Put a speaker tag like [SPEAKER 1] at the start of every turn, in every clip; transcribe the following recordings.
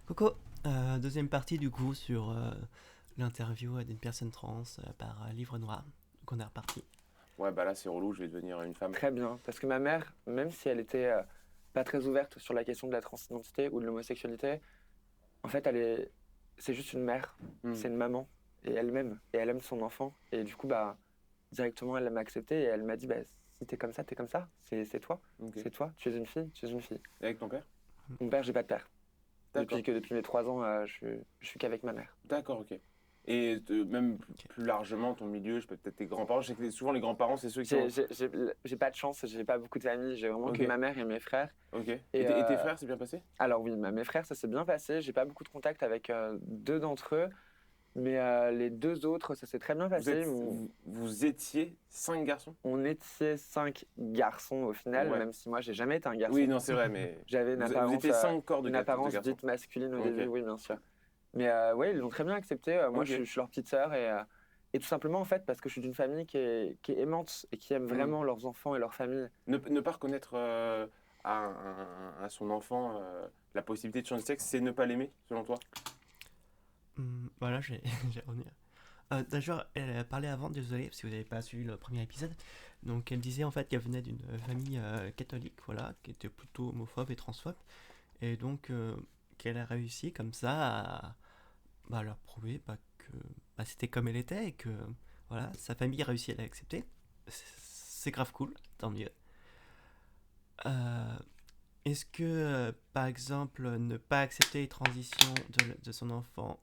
[SPEAKER 1] Coco, deuxième partie du coup sur l'interview d'une personne trans par Livre Noir. Donc on est reparti.
[SPEAKER 2] Ouais, bah là, c'est relou, je vais devenir une femme.
[SPEAKER 3] Très bien, parce que ma mère, même si elle était pas très ouverte sur la question de la transidentité ou de l'homosexualité, en fait, c'est juste une mère,
[SPEAKER 2] Hmm.
[SPEAKER 3] c'est une maman, et elle m'aime, et elle aime son enfant, et du coup, bah, directement, elle m'a accepté, et elle m'a dit, bah, si t'es comme ça, c'est toi,
[SPEAKER 2] Ok.
[SPEAKER 3] c'est toi, tu es une fille, tu es une fille.
[SPEAKER 2] Et avec ton père?
[SPEAKER 3] Mon père, j'ai pas de père.
[SPEAKER 2] D'accord.
[SPEAKER 3] Depuis mes 3 ans, je suis qu'avec ma mère.
[SPEAKER 2] D'accord, ok. Et même
[SPEAKER 1] Ok.
[SPEAKER 2] plus largement, ton milieu, je peux peut-être tes grands-parents. Je sais que souvent les grands-parents, c'est ceux qui
[SPEAKER 3] J'ai
[SPEAKER 2] ont.
[SPEAKER 3] j'ai- j'ai- j'ai pas de chance, j'ai pas beaucoup de famille, j'ai vraiment que
[SPEAKER 2] Ok,
[SPEAKER 3] ma mère et mes frères.
[SPEAKER 2] ok.
[SPEAKER 3] Et
[SPEAKER 2] Et tes frères, c'est bien passé?
[SPEAKER 3] alors oui, mes frères, ça s'est bien passé. J'ai pas beaucoup de contact avec deux d'entre eux, mais les deux autres, ça s'est très bien
[SPEAKER 2] Vous
[SPEAKER 3] passé.
[SPEAKER 2] êtes, vous étiez 5 garçons?
[SPEAKER 3] On était 5 garçons au final,
[SPEAKER 2] Ouais.
[SPEAKER 3] même si moi j'ai jamais été un
[SPEAKER 2] Oui,
[SPEAKER 3] garçon.
[SPEAKER 2] non, c'est vrai, mais
[SPEAKER 3] J'avais
[SPEAKER 2] vous étiez 5 corps de,
[SPEAKER 3] une
[SPEAKER 2] de
[SPEAKER 3] apparence
[SPEAKER 2] garçons.
[SPEAKER 3] dite masculine au
[SPEAKER 2] Ok,
[SPEAKER 3] début, oui bien sûr. Mais ouais, ils l'ont très bien accepté. Moi,
[SPEAKER 2] ok.
[SPEAKER 3] je suis leur petite sœur et tout simplement en fait parce que je suis d'une famille qui est aimante et qui aime
[SPEAKER 2] Hmm.
[SPEAKER 3] vraiment leurs enfants et leur famille.
[SPEAKER 2] Ne pas reconnaître à son enfant la possibilité de changer de sexe, c'est ne pas l'aimer, selon toi?
[SPEAKER 1] Voilà, j'ai revenir. D'ailleurs, elle a parlé avant, désolé si vous n'avez pas suivi le premier épisode. Donc elle disait en fait qu'elle venait d'une famille catholique, voilà, qui était plutôt homophobe et transphobe. Et donc qu'elle a réussi comme ça à leur prouver que c'était comme elle était et que voilà, sa famille a réussi à l'accepter. C'est grave cool, tant mieux. Euh, Est-ce que, par exemple, ne pas accepter les transitions de son enfant,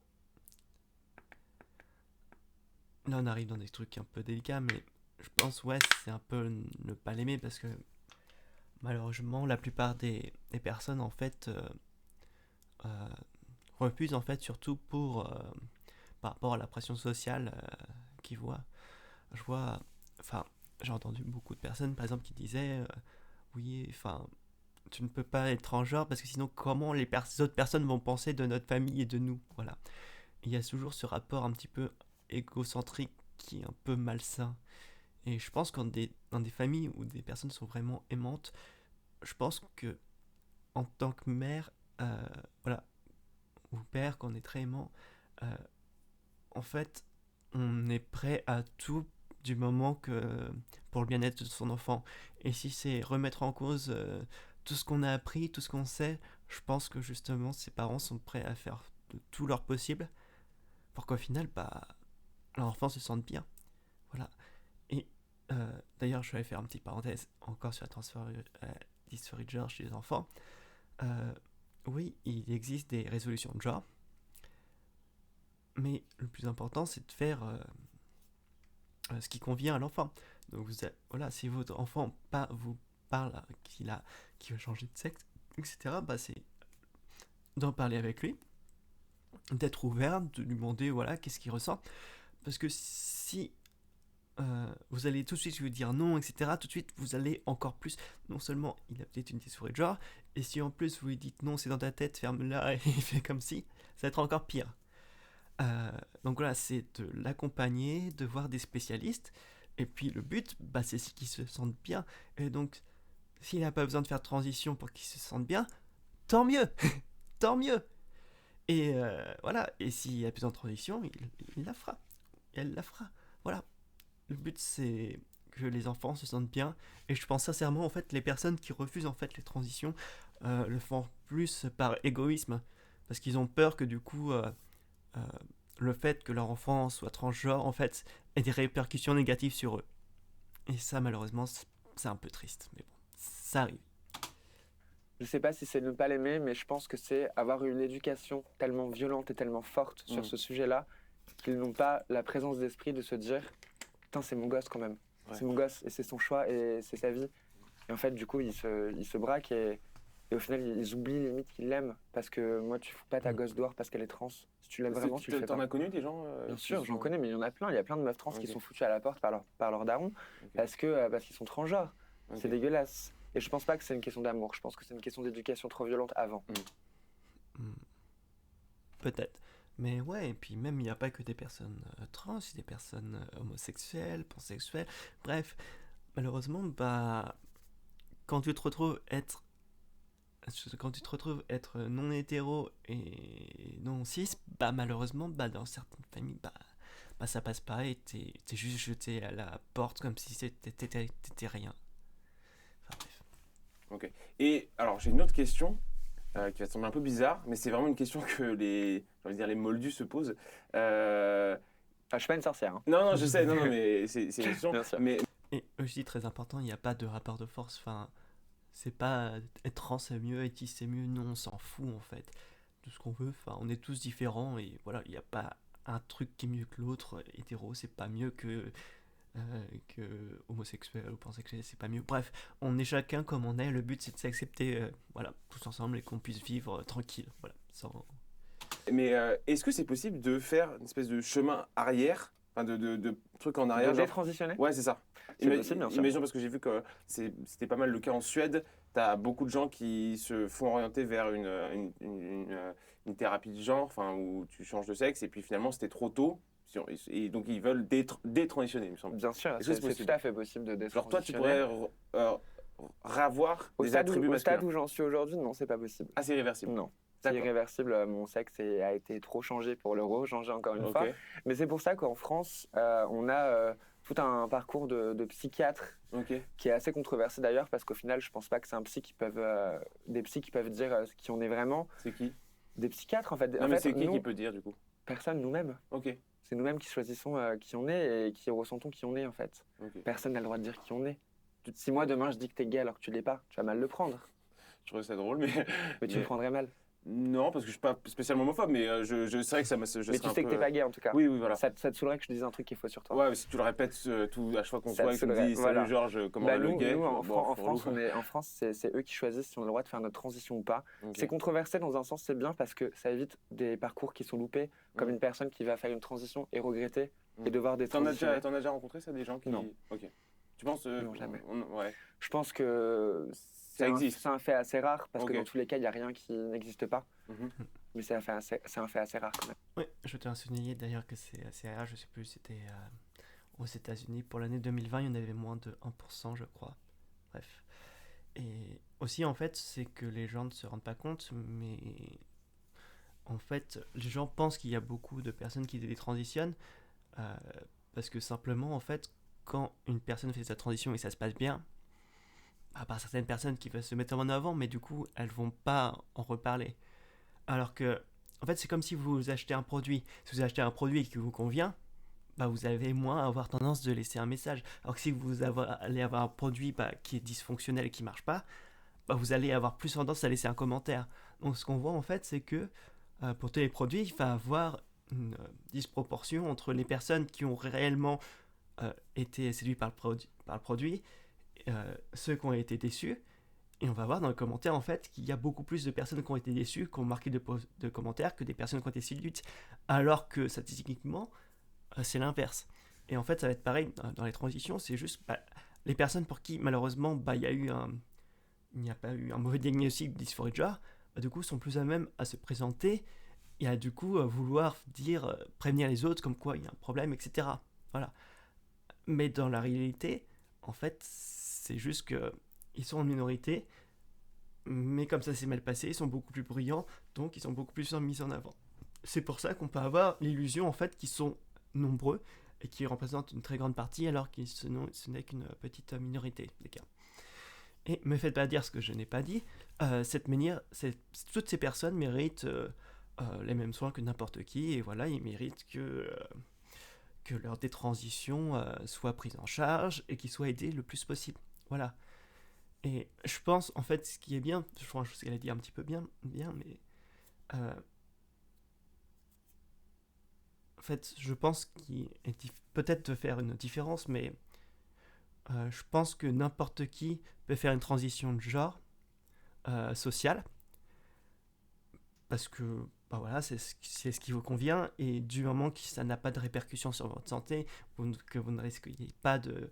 [SPEAKER 1] là on arrive dans des trucs un peu délicats, mais je pense, ouais, c'est un peu ne pas l'aimer parce que malheureusement, la plupart des personnes, en fait, euh, refusent, en fait, surtout par rapport à la pression sociale qu'ils voient. Je vois, enfin, j'ai entendu beaucoup de personnes, par exemple, qui disaient, oui, enfin, tu ne peux pas être transgenre parce que sinon, comment les autres personnes vont penser de notre famille et de nous, voilà. Il y a toujours ce rapport un petit peu égocentrique qui est un peu malsain. Et je pense qu'en dans des familles où des personnes sont vraiment aimantes, je pense que en tant que mère, euh, voilà, ou père, quand on est très aimant, euh, en fait, on est prêt à tout du moment que pour le bien-être de son enfant. Et si c'est remettre en cause tout ce qu'on a appris, tout ce qu'on sait, je pense que justement ses parents sont prêts à faire de tout leur possible pour qu'au final, bah, l'enfant se sente bien. Voilà. Et d'ailleurs, je vais faire une petite parenthèse encore sur la dysphorie de genre chez les enfants. Euh, oui, il existe des résolutions de genre, mais le plus important, c'est de faire ce qui convient à l'enfant. Donc, voilà, si votre enfant vous parle qu'il va changer de sexe, etc., bah, c'est d'en parler avec lui, d'être ouvert, de lui demander voilà, qu'est-ce qu'il ressent. Parce que si vous allez tout de suite lui dire non, etc., tout de suite vous allez encore plus. Non seulement il a peut-être une dysphorie de genre, et si en plus vous lui dites non, c'est dans ta tête, ferme-la, et il fait comme si, ça va être encore pire. Donc voilà, c'est de l'accompagner, de voir des spécialistes, et puis le but, bah, c'est qu'il se sente bien. Et donc, s'il n'a pas besoin de faire de transition pour qu'il se sente bien, tant mieux, tant mieux. Et voilà, et s'il a besoin de transition, il la fera, elle la fera. Voilà, le but c'est que les enfants se sentent bien, et je pense sincèrement en fait les personnes qui refusent en fait les transitions le font plus par égoïsme parce qu'ils ont peur que du coup euh, le fait que leur enfant soit transgenre en fait ait des répercussions négatives sur eux, et ça malheureusement c'est un peu triste, mais bon, ça arrive.
[SPEAKER 3] Je sais pas si c'est ne pas l'aimer, mais je pense que c'est avoir une éducation tellement violente et tellement forte sur
[SPEAKER 2] Hmm.
[SPEAKER 3] ce sujet-là qu'ils n'ont pas la présence d'esprit de se dire putain, c'est mon gosse quand même.
[SPEAKER 2] Ouais.
[SPEAKER 3] C'est mon gosse et c'est son choix et c'est sa vie. Et en fait, du coup, ils se braquent et au final, ils oublient limite qu'ils l'aiment. Parce que moi, tu fous pas ta
[SPEAKER 1] Mm.
[SPEAKER 3] gosse dehors parce qu'elle est trans. Si tu l'aimes vraiment, tu le fais
[SPEAKER 2] T'en
[SPEAKER 3] pas.
[SPEAKER 2] as connu des gens
[SPEAKER 3] Bien
[SPEAKER 2] qui
[SPEAKER 3] sûr, j'en
[SPEAKER 2] sont.
[SPEAKER 3] connais, mais il y en a plein. Il y a plein de meufs trans qui
[SPEAKER 2] Ok,
[SPEAKER 3] sont foutues à la porte par leur daron
[SPEAKER 2] ok,
[SPEAKER 3] parce qu'ils sont transgenres. C'est
[SPEAKER 2] ok.
[SPEAKER 3] dégueulasse. Et je pense pas que c'est une question d'amour. Je pense que c'est une question d'éducation trop violente avant.
[SPEAKER 2] Hmm.
[SPEAKER 1] Mm, peut-être, mais ouais, et puis même il n'y a pas que des personnes trans, il y a des personnes homosexuelles, pansexuelles, bref, malheureusement bah quand tu te retrouves être quand tu te retrouves être non hétéro et non cis, bah malheureusement, bah dans certaines familles, bah ça passe pas et t'es juste jeté à la porte comme si t'étais rien. Enfin bref.
[SPEAKER 2] Ok. Et alors, j'ai une autre question qui va te sembler un peu bizarre, mais c'est vraiment une question que j'ai envie de dire, les moldus se posent. Euh,
[SPEAKER 3] Enfin, je suis pas une sorcière. Hein.
[SPEAKER 2] Non, non, je sais, non, non, mais c'est une question.
[SPEAKER 3] Bien sûr.
[SPEAKER 2] Mais
[SPEAKER 1] Et aussi très important, il n'y a pas de rapport de force. Enfin, c'est pas être trans c'est mieux, être cis c'est mieux. Non, on s'en fout en fait. Tout ce qu'on veut. Enfin, on est tous différents et voilà, il n'y a pas un truc qui est mieux que l'autre. Hétéro, c'est pas mieux que homosexuel ou pansexuel, c'est pas mieux. Bref, on est chacun comme on est. Le but c'est de s'accepter, voilà, tous ensemble et qu'on puisse vivre tranquille. Voilà, sans.
[SPEAKER 2] est-ce que c'est possible de faire une espèce de chemin arrière, enfin de trucs en arrière,
[SPEAKER 3] De
[SPEAKER 2] genre.
[SPEAKER 3] détransitionner.
[SPEAKER 2] Ouais, c'est ça.
[SPEAKER 3] C'est possible, bien sûr.
[SPEAKER 2] Imaginons, parce que j'ai vu que c'était pas mal le cas en Suède, tu as beaucoup de gens qui se font orienter vers une thérapie de genre, enfin, où tu changes de sexe, et puis finalement c'était trop tôt, et donc ils veulent détransitionner, il me semble.
[SPEAKER 3] Bien sûr,
[SPEAKER 2] Est-ce que c'est
[SPEAKER 3] c'est
[SPEAKER 2] possible?
[SPEAKER 3] tout à fait possible de
[SPEAKER 2] Genre toi, tu
[SPEAKER 3] détransitionner.
[SPEAKER 2] pourrais ravoir
[SPEAKER 3] Au
[SPEAKER 2] des
[SPEAKER 3] stade,
[SPEAKER 2] attributs
[SPEAKER 3] au
[SPEAKER 2] masculins.
[SPEAKER 3] stade où j'en suis aujourd'hui, non, c'est pas possible.
[SPEAKER 2] Ah, c'est irréversible.
[SPEAKER 3] Non. C'est
[SPEAKER 2] D'accord.
[SPEAKER 3] irréversible, mon sexe a été trop changé pour le rechanger encore une
[SPEAKER 2] Ok.
[SPEAKER 3] fois. Mais c'est pour ça qu'en France, on a tout un parcours de psychiatres
[SPEAKER 2] Ok.
[SPEAKER 3] qui est assez controversé d'ailleurs, parce qu'au final, je pense pas que c'est des psys qui peuvent dire qui on est vraiment.
[SPEAKER 2] C'est qui?
[SPEAKER 3] Des psychiatres, en fait.
[SPEAKER 2] Non,
[SPEAKER 3] En
[SPEAKER 2] mais
[SPEAKER 3] fait,
[SPEAKER 2] c'est qui
[SPEAKER 3] nous,
[SPEAKER 2] peut dire du coup?
[SPEAKER 3] personne, nous-mêmes.
[SPEAKER 2] Ok.
[SPEAKER 3] C'est nous-mêmes qui choisissons qui on est et qui ressentons qui on est, en fait.
[SPEAKER 2] Ok.
[SPEAKER 3] Personne n'a le droit de dire qui on est. Si moi, demain, je dis que t'es gay alors que tu l'es pas, tu vas mal le prendre.
[SPEAKER 2] Je trouve ça drôle, mais.
[SPEAKER 3] Mais tu le prendrais mal.
[SPEAKER 2] Non, parce que je suis pas spécialement homophobe, mais je sais que ça me.
[SPEAKER 3] Mais tu sais que t'es pas gay, en tout cas.
[SPEAKER 2] Oui, oui, voilà.
[SPEAKER 3] Ça te saoulerait que je dise un truc qui est faux sur toi.
[SPEAKER 2] Ouais, mais si tu le répètes à chaque fois qu'on se
[SPEAKER 3] Ça
[SPEAKER 2] voit
[SPEAKER 3] te
[SPEAKER 2] et que tu me
[SPEAKER 3] saoulerait,
[SPEAKER 2] dis
[SPEAKER 3] voilà.
[SPEAKER 2] salut Georges, comment
[SPEAKER 3] Bah,
[SPEAKER 2] va le
[SPEAKER 3] nous,
[SPEAKER 2] gay?
[SPEAKER 3] en
[SPEAKER 2] Bon,
[SPEAKER 3] France, en France, c'est eux qui choisissent si on a le droit de faire notre transition ou pas.
[SPEAKER 2] ok.
[SPEAKER 3] C'est controversé dans un sens, c'est bien parce que ça évite des parcours qui sont loupés, comme
[SPEAKER 2] Mm.
[SPEAKER 3] une personne qui va faire une transition et regretter
[SPEAKER 2] Mm.
[SPEAKER 3] et devoir
[SPEAKER 2] T'en as
[SPEAKER 3] détransitionner.
[SPEAKER 2] déjà rencontré ça, des gens qui.
[SPEAKER 3] Non.
[SPEAKER 2] Ok. Tu penses.
[SPEAKER 3] Non, jamais.
[SPEAKER 2] Ouais.
[SPEAKER 3] Je pense que
[SPEAKER 2] Ça existe.
[SPEAKER 3] c'est un fait assez rare parce que
[SPEAKER 2] Ok.
[SPEAKER 3] dans tous les cas, il n'y a rien qui n'existe pas.
[SPEAKER 2] Mhm.
[SPEAKER 3] Mais c'est un fait assez rare quand même.
[SPEAKER 1] Oui, je tiens à souligner d'ailleurs que c'est assez rare, je sais plus, c'était aux États-Unis pour l'année 2020, il y en avait moins de 1%, je crois. Bref. Et aussi, en fait, c'est que les gens ne se rendent pas compte, mais en fait, les gens pensent qu'il y a beaucoup de personnes qui détransitionnent euh, parce que simplement, en fait, quand une personne fait sa transition et ça se passe bien, à part certaines personnes qui veulent se mettre en avant, mais du coup, elles vont pas en reparler. Alors que, en fait, c'est comme si vous achetez un produit. Si vous achetez un produit qui vous convient, bah, vous allez moins avoir tendance de laisser un message. Alors que si allez avoir un produit qui est dysfonctionnel et qui marche pas, bah, vous allez avoir plus tendance à laisser un commentaire. Donc ce qu'on voit en fait, c'est que pour tous les produits, il va y avoir une disproportion entre les personnes qui ont réellement été séduites par le produit, ceux qui ont été déçus. Et on va voir dans les commentaires en fait qu'il y a beaucoup plus de personnes qui ont été déçues, qui ont marqué de commentaires que des personnes qui ont été séduites. Alors que statistiquement, c'est l'inverse. Et en fait, ça va être pareil dans les transitions, c'est juste les personnes pour qui malheureusement il n'y a pas eu un mauvais diagnostic de dysphorie de genre, du coup sont plus à même à se présenter et à du coup vouloir dire, prévenir les autres comme quoi il y a un problème, etc. Voilà. Mais dans la réalité, en fait, c'est juste que ils sont en minorité, mais comme ça s'est mal passé, ils sont beaucoup plus bruyants, donc ils sont beaucoup plus mis en avant. C'est pour ça qu'on peut avoir l'illusion en fait qu'ils sont nombreux et qui représentent une très grande partie alors que ce n'est qu'une petite minorité des cas. Et me faites pas dire ce que je n'ai pas dit, toutes ces personnes méritent les mêmes soins que n'importe qui, et voilà, ils méritent que leur détransition soit prise en charge et qu'ils soient aidés le plus possible. Voilà. Et je pense, en fait, ce qui est bien, je pense qu'elle a dit un petit peu bien mais en fait, je pense qu'il est peut-être de faire une différence, mais je pense que n'importe qui peut faire une transition de genre sociale, parce que bah voilà, c'est ce qui vous convient, et du moment que ça n'a pas de répercussions sur votre santé, que vous ne risquez pas que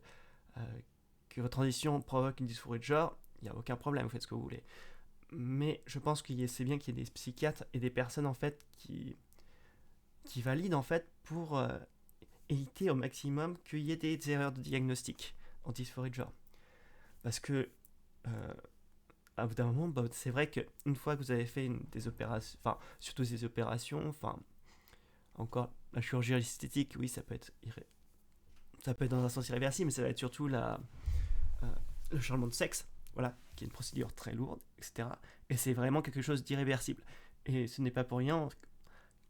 [SPEAKER 1] votre transition provoque une dysphorie de genre, il n'y a aucun problème, vous faites ce que vous voulez. Mais je pense que c'est bien qu'il y ait des psychiatres et des personnes en fait qui valident en fait pour éviter au maximum qu'il y ait des erreurs de diagnostic en dysphorie de genre. Parce que à bout d'un moment, bah, c'est vrai qu'une fois que vous avez fait des opérations, enfin, surtout des opérations, enfin, encore la chirurgie esthétique, oui, ça peut être dans un sens irréversible, mais ça va être surtout le changement de sexe, voilà, qui est une procédure très lourde, etc. Et c'est vraiment quelque chose d'irréversible. Et ce n'est pas pour rien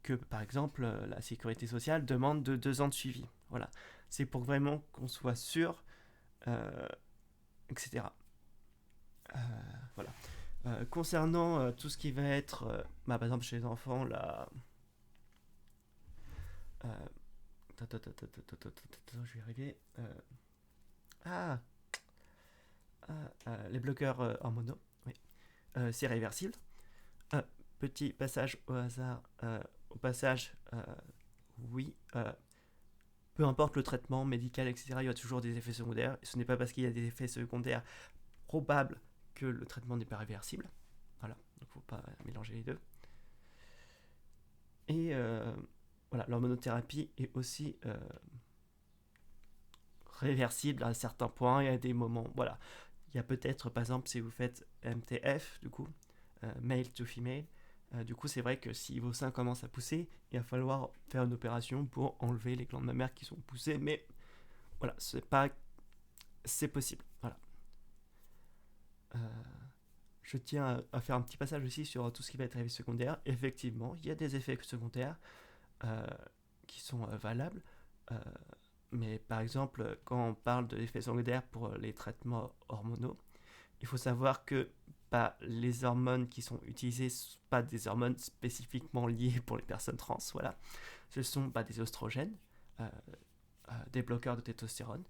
[SPEAKER 1] que, par exemple, la sécurité sociale demande de 2 ans de suivi. Voilà. C'est pour vraiment qu'on soit sûr, etc. Voilà. Concernant tout ce qui va être, par exemple, chez les enfants, je vais y arriver. Les bloqueurs hormonaux, oui. C'est réversible. Petit passage au hasard. Au passage, oui. Peu importe le traitement médical, etc., il y a toujours des effets secondaires. Et ce n'est pas parce qu'il y a des effets secondaires probables que le traitement n'est pas réversible. Voilà, donc il ne faut pas mélanger les deux. Et voilà, l'hormonothérapie est aussi réversible à certains points et à des moments. Voilà, il y a peut-être, par exemple, si vous faites MTF, du coup, male to female, du coup, c'est vrai que si vos seins commencent à pousser, il va falloir faire une opération pour enlever les glandes mammaires qui sont poussées, mais voilà, c'est possible. Voilà. Je tiens à faire un petit passage aussi sur tout ce qui va être effet secondaire. Effectivement, il y a des effets secondaires qui sont valables, mais par exemple, quand on parle de l'effet secondaire pour les traitements hormonaux, il faut savoir que les hormones qui sont utilisées ne sont pas des hormones spécifiquement liées pour les personnes trans. Voilà. Ce sont des oestrogènes, des bloqueurs de testostérone.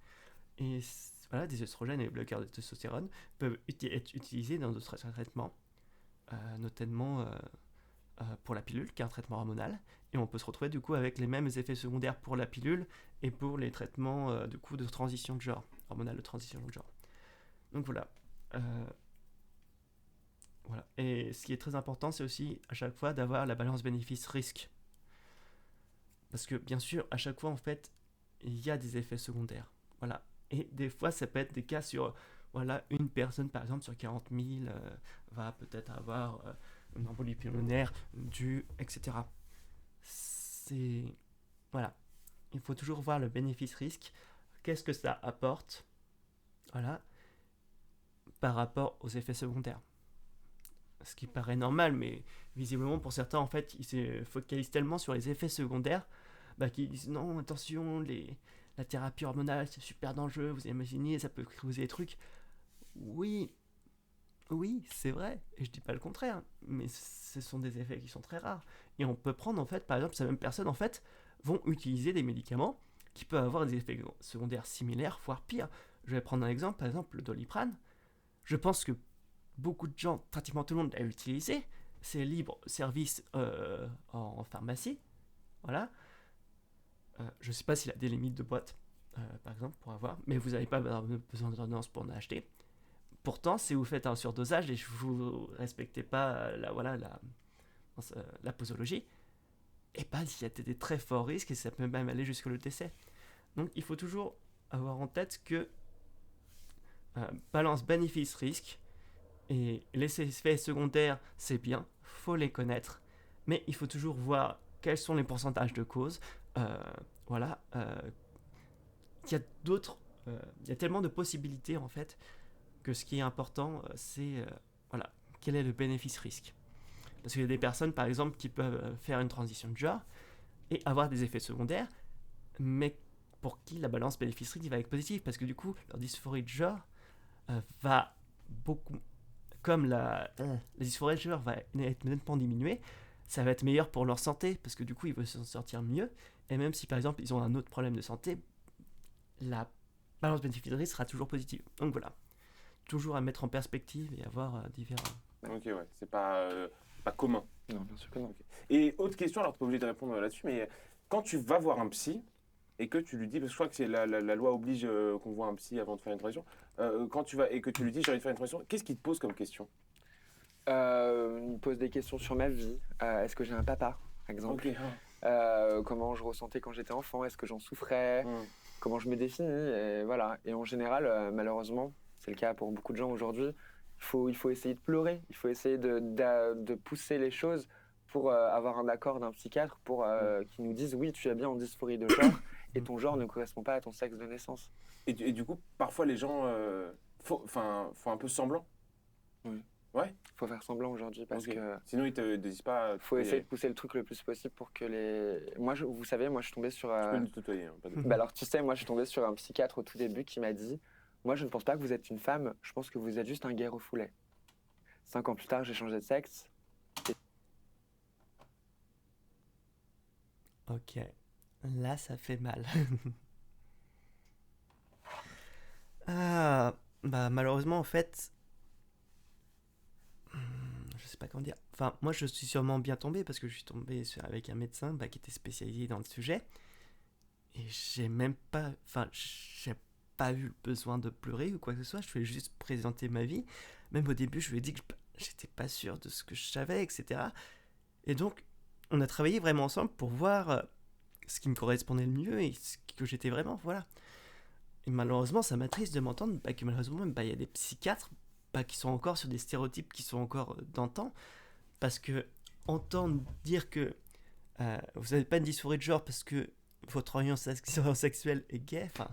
[SPEAKER 1] Et voilà, des oestrogènes et des bloqueurs de testostérone peuvent être utilisés dans d'autres traitements, notamment pour la pilule, qui est un traitement hormonal. Et on peut se retrouver du coup avec les mêmes effets secondaires pour la pilule et pour les traitements du coup de transition de genre, hormonal de transition de genre. Donc voilà. Voilà. Et ce qui est très important, c'est aussi à chaque fois d'avoir la balance bénéfice-risque. Parce que bien sûr, à chaque fois, en fait, il y a des effets secondaires. Voilà. Et des fois, ça peut être des cas sur, voilà, une personne, par exemple, sur 40 000, va peut-être avoir une embolie pulmonaire due, etc. Voilà. Il faut toujours voir le bénéfice-risque. Qu'est-ce que ça apporte, voilà, par rapport aux effets secondaires. Ce qui paraît normal, mais visiblement pour certains, en fait, ils se focalisent tellement sur les effets secondaires qu'ils disent non, attention, la thérapie hormonale c'est super dangereux, vous imaginez, ça peut causer des trucs. Oui, c'est vrai, et je dis pas le contraire, mais ce sont des effets qui sont très rares. Et on peut prendre, en fait, par exemple, ces mêmes personnes, en fait, vont utiliser des médicaments qui peuvent avoir des effets secondaires similaires, voire pires. Je vais prendre un exemple, par exemple, le Doliprane. Je pense que beaucoup de gens, pratiquement tout le monde l'a utilisé. C'est libre service en pharmacie. Voilà. Je ne sais pas s'il a des limites de boîte, par exemple, pour avoir, mais vous n'avez pas besoin d'ordonnance pour en acheter. Pourtant, si vous faites un surdosage et que vous ne respectez pas la posologie, il y a des très forts risques et ça peut même aller jusqu'au décès. Donc il faut toujours avoir en tête que balance bénéfice-risque, et les effets secondaires, c'est bien, faut les connaître, mais il faut toujours voir quels sont les pourcentages de causes. Voilà. Il y a tellement de possibilités, en fait, que ce qui est important, c'est voilà, quel est le bénéfice-risque. Parce qu'il y a des personnes, par exemple, qui peuvent faire une transition de genre et avoir des effets secondaires, mais pour qui la balance bénéfice-risque va être positive, parce que du coup, leur dysphorie de genre va beaucoup... Comme la dysphorie de genre va être nettement diminuée, ça va être meilleur pour leur santé, parce que du coup, ils vont s'en sortir mieux. Et même si, par exemple, ils ont un autre problème de santé, la balance bénéfice-risque sera toujours positive. Donc voilà, toujours à mettre en perspective et avoir différents...
[SPEAKER 2] Ok, ouais, c'est pas commun.
[SPEAKER 3] Non, bien sûr que non.
[SPEAKER 2] Okay. Et autre question, alors tu n'es pas obligé de répondre là-dessus, mais quand tu vas voir un psy et que tu lui dis, parce que je crois que c'est la loi oblige qu'on voit un psy avant de faire une transition, quand tu vas et que tu lui dis j'ai envie de faire une transition, qu'est-ce qu'il te pose comme question?
[SPEAKER 3] Il me pose des questions sur ma vie. Est-ce que j'ai un papa, par exemple?
[SPEAKER 2] Okay.
[SPEAKER 3] Comment je ressentais quand j'étais enfant? Est-ce que j'en souffrais? Comment je me définis? Et voilà. Et en général, malheureusement, c'est le cas pour beaucoup de gens aujourd'hui, il faut essayer de pleurer, il faut essayer de pousser les choses pour avoir un accord d'un psychiatre pour qui nous dise oui, tu es bien en dysphorie de genre et ton genre ne correspond pas à ton sexe de naissance.
[SPEAKER 2] Et du coup, parfois, les gens font un peu semblant.
[SPEAKER 3] Oui.
[SPEAKER 2] Ouais.
[SPEAKER 3] Il faut faire semblant aujourd'hui parce
[SPEAKER 2] Ok.
[SPEAKER 3] que
[SPEAKER 2] Sinon, ils te disent pas.
[SPEAKER 3] faut essayer de pousser le truc le plus possible pour que les. Vous savez, moi je suis tombé sur.
[SPEAKER 2] Tu peux nous tutoyer. Hein, pas de...
[SPEAKER 3] Bah alors tu sais, moi je suis tombé sur un psychiatre au tout début qui m'a dit, moi je ne pense pas que vous êtes une femme, je pense que vous êtes juste un gay refoulé. 5 ans plus tard, j'ai changé de sexe.
[SPEAKER 1] Ok, là ça fait mal. Ah, bah malheureusement en fait, je sais pas comment dire. Enfin, moi je suis sûrement bien tombé parce que je suis tombé avec un médecin qui était spécialisé dans le sujet. Et j'ai pas eu le besoin de pleurer ou quoi que ce soit. Je voulais juste présenter ma vie. Même au début, je lui ai dit que j'étais pas sûr de ce que je savais, etc. Et donc, on a travaillé vraiment ensemble pour voir ce qui me correspondait le mieux et ce que j'étais vraiment, voilà. Et malheureusement, ça m'attriste de m'entendre que malheureusement, il y a des psychiatres qui sont encore sur des stéréotypes qui sont encore d'antan. Parce que entendre dire que vous n'avez pas une dysphorie de genre parce que votre orientation sexuelle est gay, enfin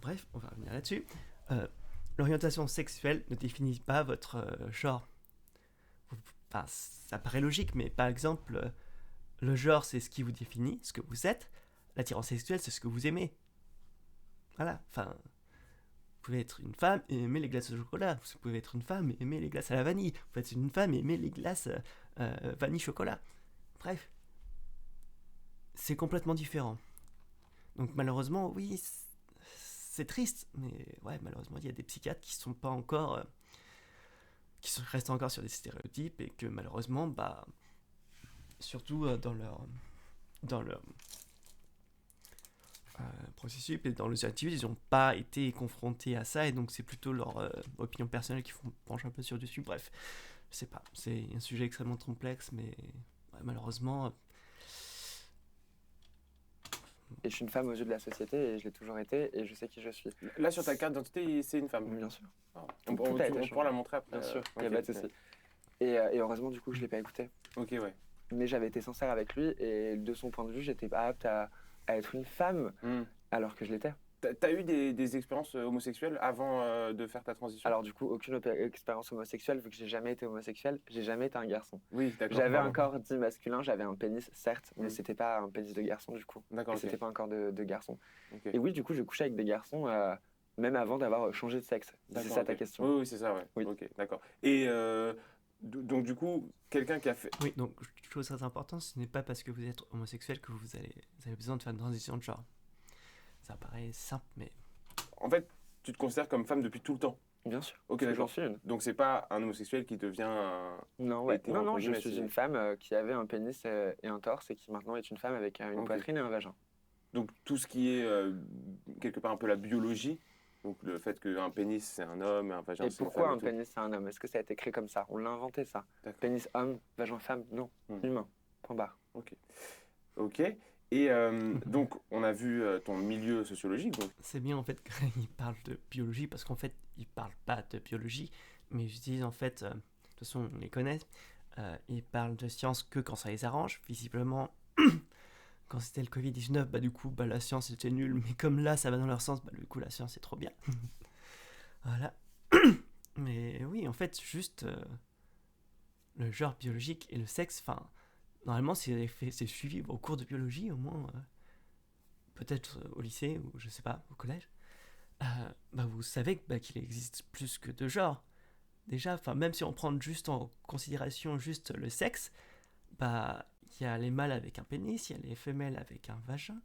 [SPEAKER 1] bref, on va revenir là-dessus. L'orientation sexuelle ne définit pas votre genre. Enfin, ça paraît logique, mais par exemple, le genre c'est ce qui vous définit, ce que vous êtes. L'attirance sexuelle c'est ce que vous aimez. Voilà, enfin, vous pouvez être une femme et aimer les glaces au chocolat. Vous pouvez être une femme et aimer les glaces à la vanille. Vous pouvez être une femme et aimer les glaces vanille chocolat. Bref, c'est complètement différent. Donc malheureusement, oui, c'est triste, mais ouais, malheureusement, il y a des psychiatres qui sont pas encore, restent encore sur des stéréotypes et que malheureusement, surtout dans leur processus et dans leurs activités, ils n'ont pas été confrontés à ça et donc c'est plutôt leur opinion personnelle qui penche un peu sur dessus. Bref, je sais pas, c'est un sujet extrêmement complexe, mais ouais, malheureusement.
[SPEAKER 3] Et je suis une femme aux yeux de la société et je l'ai toujours été et je sais qui je suis.
[SPEAKER 2] Là, sur ta carte d'identité, c'est une femme.
[SPEAKER 3] Bien sûr.
[SPEAKER 2] Ah.
[SPEAKER 3] Tout
[SPEAKER 2] On
[SPEAKER 3] a été changé.
[SPEAKER 2] pourra la montrer après.
[SPEAKER 3] Bien sûr, il n'y a
[SPEAKER 2] ok.
[SPEAKER 3] pas de souci. Et heureusement, du coup, je ne l'ai pas écouté.
[SPEAKER 2] Ok, ouais.
[SPEAKER 3] Mais j'avais été sincère avec lui et de son point de vue, j'étais pas apte à être une femme alors que je l'étais.
[SPEAKER 2] T'as eu des expériences homosexuelles avant de faire ta transition?
[SPEAKER 3] Alors du coup, aucune expérience homosexuelle, vu que j'ai jamais été homosexuel, j'ai jamais été un garçon.
[SPEAKER 2] Oui, d'accord.
[SPEAKER 3] J'avais un corps dit masculin, j'avais un pénis, certes, mais
[SPEAKER 2] Mm.
[SPEAKER 3] c'était pas un pénis de garçon du coup.
[SPEAKER 2] D'accord,
[SPEAKER 3] Et
[SPEAKER 2] ok.
[SPEAKER 3] c'était pas un corps de garçon.
[SPEAKER 2] Ok.
[SPEAKER 3] Et oui, du coup, je couchais avec des garçons, même avant d'avoir changé de sexe. Si c'est
[SPEAKER 2] D'accord,
[SPEAKER 3] ça ta
[SPEAKER 2] ok.
[SPEAKER 3] question.
[SPEAKER 2] Oui, oui, c'est ça, ouais.
[SPEAKER 3] Oui.
[SPEAKER 2] Ok, d'accord. Et donc, du coup, quelqu'un qui a fait.
[SPEAKER 1] Oui, donc chose très importante, ce n'est pas parce que vous êtes homosexuel que vous avez besoin de faire une transition de genre. Ça paraît simple, mais
[SPEAKER 2] En fait, tu te considères comme femme depuis tout le temps.
[SPEAKER 3] Bien sûr.
[SPEAKER 2] Ok,
[SPEAKER 3] parce que
[SPEAKER 2] d'accord.
[SPEAKER 3] j'en suis une.
[SPEAKER 2] Donc, c'est pas un homosexuel qui devient un.
[SPEAKER 3] Non, ouais.
[SPEAKER 2] hétéro,
[SPEAKER 3] Non,
[SPEAKER 2] entre
[SPEAKER 3] je
[SPEAKER 2] guillemets,
[SPEAKER 3] suis
[SPEAKER 2] c'est-
[SPEAKER 3] une femme qui avait un pénis et un torse et qui maintenant est une femme avec une
[SPEAKER 2] Ok.
[SPEAKER 3] poitrine et un vagin.
[SPEAKER 2] Donc, tout ce qui est quelque part un peu la biologie, donc le fait qu'un pénis c'est un homme, un vagin
[SPEAKER 3] Et
[SPEAKER 2] c'est une
[SPEAKER 3] pourquoi
[SPEAKER 2] femme.
[SPEAKER 3] un pénis c'est un homme? Est-ce que ça a été créé comme ça? On l'a inventé ça.
[SPEAKER 2] D'accord.
[SPEAKER 3] Pénis homme, vagin femme? Non. Humain. Point barre.
[SPEAKER 2] Ok. Et donc, on a vu ton milieu sociologique. Donc...
[SPEAKER 1] c'est bien en fait qu'il parle de biologie parce qu'en fait, il parle pas de biologie, mais ils disent en fait, de toute façon, on les connaît, ils parlent de science que quand ça les arrange. Visiblement, quand c'était le Covid-19, du coup, la science était nulle, mais comme là, ça va dans leur sens, du coup, la science est trop bien. Voilà. Mais oui, en fait, juste le genre biologique et le sexe, enfin, normalement, c'est suivi au cours de biologie, au moins, peut-être au lycée, ou je sais pas, au collège. Vous savez qu'il existe plus que deux genres. Déjà, même si on prend juste en considération juste le sexe, il y a les mâles avec un pénis, il y a les femelles avec un vagin,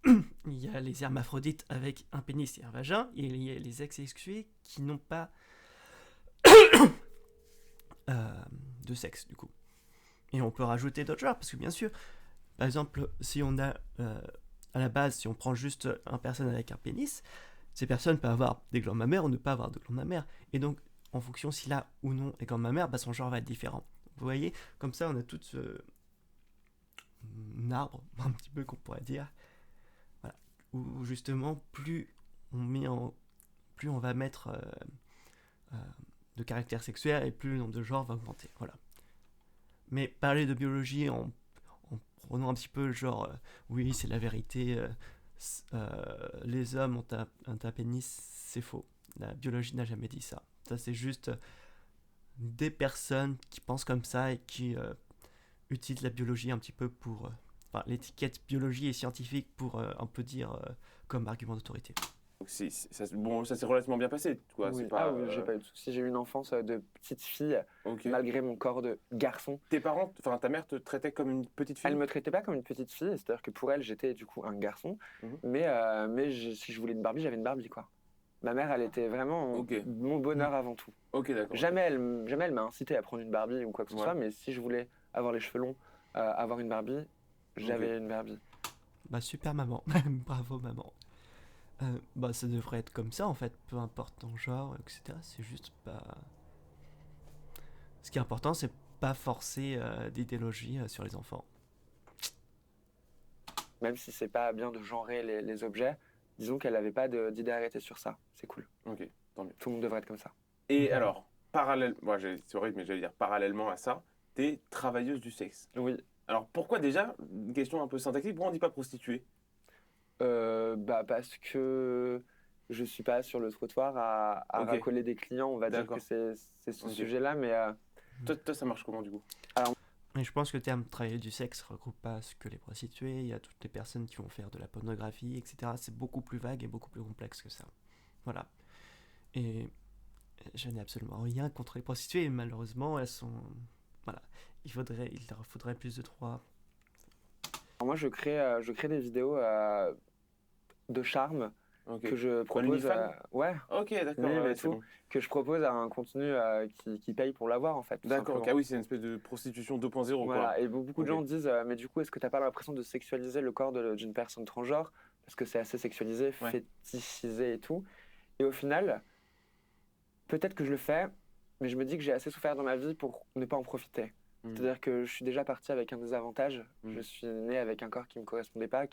[SPEAKER 1] il y a les hermaphrodites avec un pénis et un vagin, et il y a les asexués qui n'ont pas de sexe, du coup. Et on peut rajouter d'autres genres, parce que bien sûr, par exemple, si on a, à la base, si on prend juste une personne avec un pénis, ces personnes peuvent avoir des glandes mammaires ou ne pas avoir de glandes mammaires. Et donc, en fonction s'il a ou non des glandes mammaires, son genre va être différent. Vous voyez, comme ça, on a tout un arbre, un petit peu qu'on pourrait dire, voilà, où justement, plus on va mettre de caractère sexuel et plus le nombre de genres va augmenter. Voilà. Mais parler de biologie en prenant un petit peu le genre, oui, c'est la vérité, les hommes ont un pénis, c'est faux. La biologie n'a jamais dit ça. Ça, c'est juste des personnes qui pensent comme ça et qui utilisent la biologie un petit peu pour... enfin, l'étiquette biologie et scientifique pour un peu dire comme argument d'autorité.
[SPEAKER 2] Donc ça s'est relativement bien passé, quoi.
[SPEAKER 3] Oui.
[SPEAKER 2] C'est pas,
[SPEAKER 3] Oui, j'ai pas eu de soucis. J'ai eu une enfance de petite fille,
[SPEAKER 2] ok.
[SPEAKER 3] malgré mon corps de garçon.
[SPEAKER 2] Tes parents, enfin ta mère te traitait comme une petite fille?
[SPEAKER 3] Elle me traitait pas comme une petite fille, c'est-à-dire que pour elle, j'étais du coup un garçon.
[SPEAKER 2] Mhm.
[SPEAKER 3] Mais si je voulais une Barbie, j'avais une Barbie, quoi. Ma mère, elle était vraiment
[SPEAKER 2] Ok.
[SPEAKER 3] mon bonheur avant tout.
[SPEAKER 2] Ok, d'accord.
[SPEAKER 3] Jamais elle m'a incité à prendre une Barbie ou quoi que ce
[SPEAKER 2] Ouais.
[SPEAKER 3] soit, mais si je voulais avoir les cheveux longs, avoir une Barbie, j'avais une Barbie.
[SPEAKER 1] Bah super maman, bravo maman. Bah ça devrait être comme ça en fait, peu importe ton genre, etc. C'est juste pas... Ce qui est important, c'est pas forcer d'idéologie sur les enfants.
[SPEAKER 3] Même si c'est pas bien de genrer les objets, disons qu'elle n'avait pas d'idée arrêtée sur ça. C'est cool.
[SPEAKER 2] Ok, tant mieux.
[SPEAKER 3] Tout le monde devrait être comme ça.
[SPEAKER 2] Et alors, c'est horrible, mais j'allais dire parallèlement à ça, t'es travailleuse du sexe.
[SPEAKER 3] Oui.
[SPEAKER 2] Alors pourquoi déjà, une question un peu syntaxique, pourquoi on dit pas prostituée?
[SPEAKER 3] Parce que je suis pas sur le trottoir à
[SPEAKER 2] Ok.
[SPEAKER 3] racoler des clients, on va dire
[SPEAKER 2] D'accord.
[SPEAKER 3] que c'est ce
[SPEAKER 2] Ok.
[SPEAKER 3] sujet-là, mais
[SPEAKER 2] Toi, ça marche comment du coup?
[SPEAKER 1] Et je pense que le terme travailler du sexe regroupe pas ce que les prostituées, il y a toutes les personnes qui vont faire de la pornographie, etc. C'est beaucoup plus vague et beaucoup plus complexe que ça. Voilà. Et je n'ai absolument rien contre les prostituées, malheureusement, elles sont... Voilà. Il leur faudrait plus de droits.
[SPEAKER 3] alors moi je crée des vidéos de charme
[SPEAKER 2] Ok.
[SPEAKER 3] que je propose.
[SPEAKER 2] OnlyFans?
[SPEAKER 3] Ouais,
[SPEAKER 2] Ok, d'accord.
[SPEAKER 3] Oui,
[SPEAKER 2] ouais,
[SPEAKER 3] mais
[SPEAKER 2] c'est
[SPEAKER 3] tout.
[SPEAKER 2] bon.
[SPEAKER 3] Que je propose à un contenu qui paye pour l'avoir en fait. Tout
[SPEAKER 2] D'accord, ok.
[SPEAKER 3] simplement.
[SPEAKER 2] Ah oui, c'est une espèce de prostitution 2.0
[SPEAKER 3] Voilà,
[SPEAKER 2] quoi.
[SPEAKER 3] et beaucoup de
[SPEAKER 2] Ok.
[SPEAKER 3] gens disent mais du coup, est-ce que t'as pas l'impression de sexualiser le corps d'une personne transgenre? Parce que c'est assez sexualisé,
[SPEAKER 2] Ouais.
[SPEAKER 3] fétichisé et tout. Et au final, peut-être que je le fais, mais je me dis que j'ai assez souffert dans ma vie pour ne pas en profiter.
[SPEAKER 2] Mm.
[SPEAKER 3] C'est-à-dire que je suis déjà parti avec un désavantage.
[SPEAKER 2] Mm.
[SPEAKER 3] Je suis né avec un corps qui ne me correspondait pas,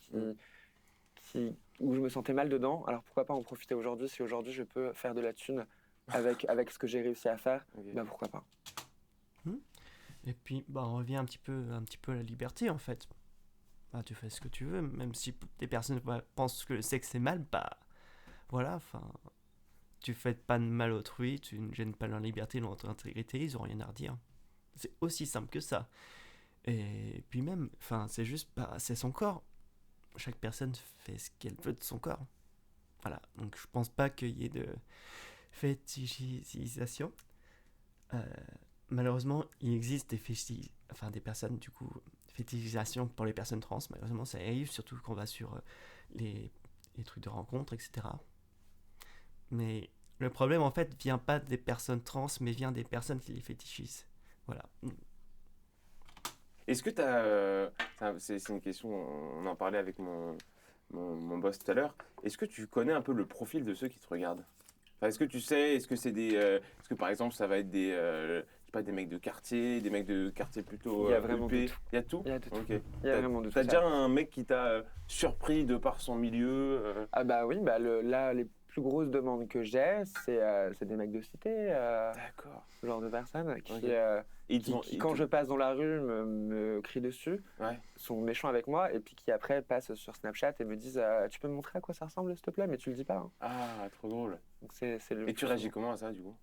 [SPEAKER 3] où je me sentais mal dedans. Alors pourquoi pas en profiter aujourd'hui? Si aujourd'hui je peux faire de la thune avec ce que j'ai réussi à faire,
[SPEAKER 2] Ok.
[SPEAKER 3] bah pourquoi pas.
[SPEAKER 1] Et puis, bah, on revient un petit peu à la liberté, en fait. Bah, tu fais ce que tu veux, même si des personnes pensent que le sexe c'est mal, bah, voilà, enfin, tu fais pas de mal à autrui, tu ne gênes pas leur liberté, leur intégrité, ils ont rien à redire. C'est aussi simple que ça. Et puis même, enfin, c'est juste, bah, c'est son corps. Chaque personne fait ce qu'elle veut de son corps. Voilà, donc je pense pas qu'il y ait de fétichisation. Malheureusement, il existe des personnes, du coup, fétichisation pour les personnes trans. Malheureusement, ça arrive, surtout quand on va sur les trucs de rencontres, etc. Mais le problème, en fait, vient pas des personnes trans, mais vient des personnes qui les fétichisent. Voilà.
[SPEAKER 2] Est-ce que c'est une question, on en parlait avec mon boss tout à l'heure. Est-ce que tu connais un peu le profil de ceux qui te regardent? Enfin, est-ce que tu sais, est-ce que c'est est-ce que par exemple ça va être je sais pas, des mecs de quartier plutôt
[SPEAKER 3] Il y a vraiment
[SPEAKER 2] huppés?
[SPEAKER 3] de tout.
[SPEAKER 2] Il y a tout?
[SPEAKER 3] Il y a de tout.
[SPEAKER 2] Ok.
[SPEAKER 3] Il y a vraiment de tout.
[SPEAKER 2] T'as déjà un mec qui t'a surpris de par son milieu?
[SPEAKER 3] Ah bah oui, là, les plus grosses demandes que j'ai, c'est des mecs de cité,
[SPEAKER 2] D'accord.
[SPEAKER 3] ce genre de personnes qui,
[SPEAKER 2] Ok. Et
[SPEAKER 3] qui, quand je passe dans la rue, me crient dessus,
[SPEAKER 2] Ouais.
[SPEAKER 3] sont méchants avec moi, et puis qui après passent sur Snapchat et me disent tu peux me montrer à quoi ça ressemble, s'il te plaît, mais tu le dis pas. Hein.
[SPEAKER 2] Ah, trop drôle.
[SPEAKER 3] Donc c'est le
[SPEAKER 2] Et tu
[SPEAKER 3] plus
[SPEAKER 2] réagis
[SPEAKER 3] souvent.
[SPEAKER 2] comment à ça du coup?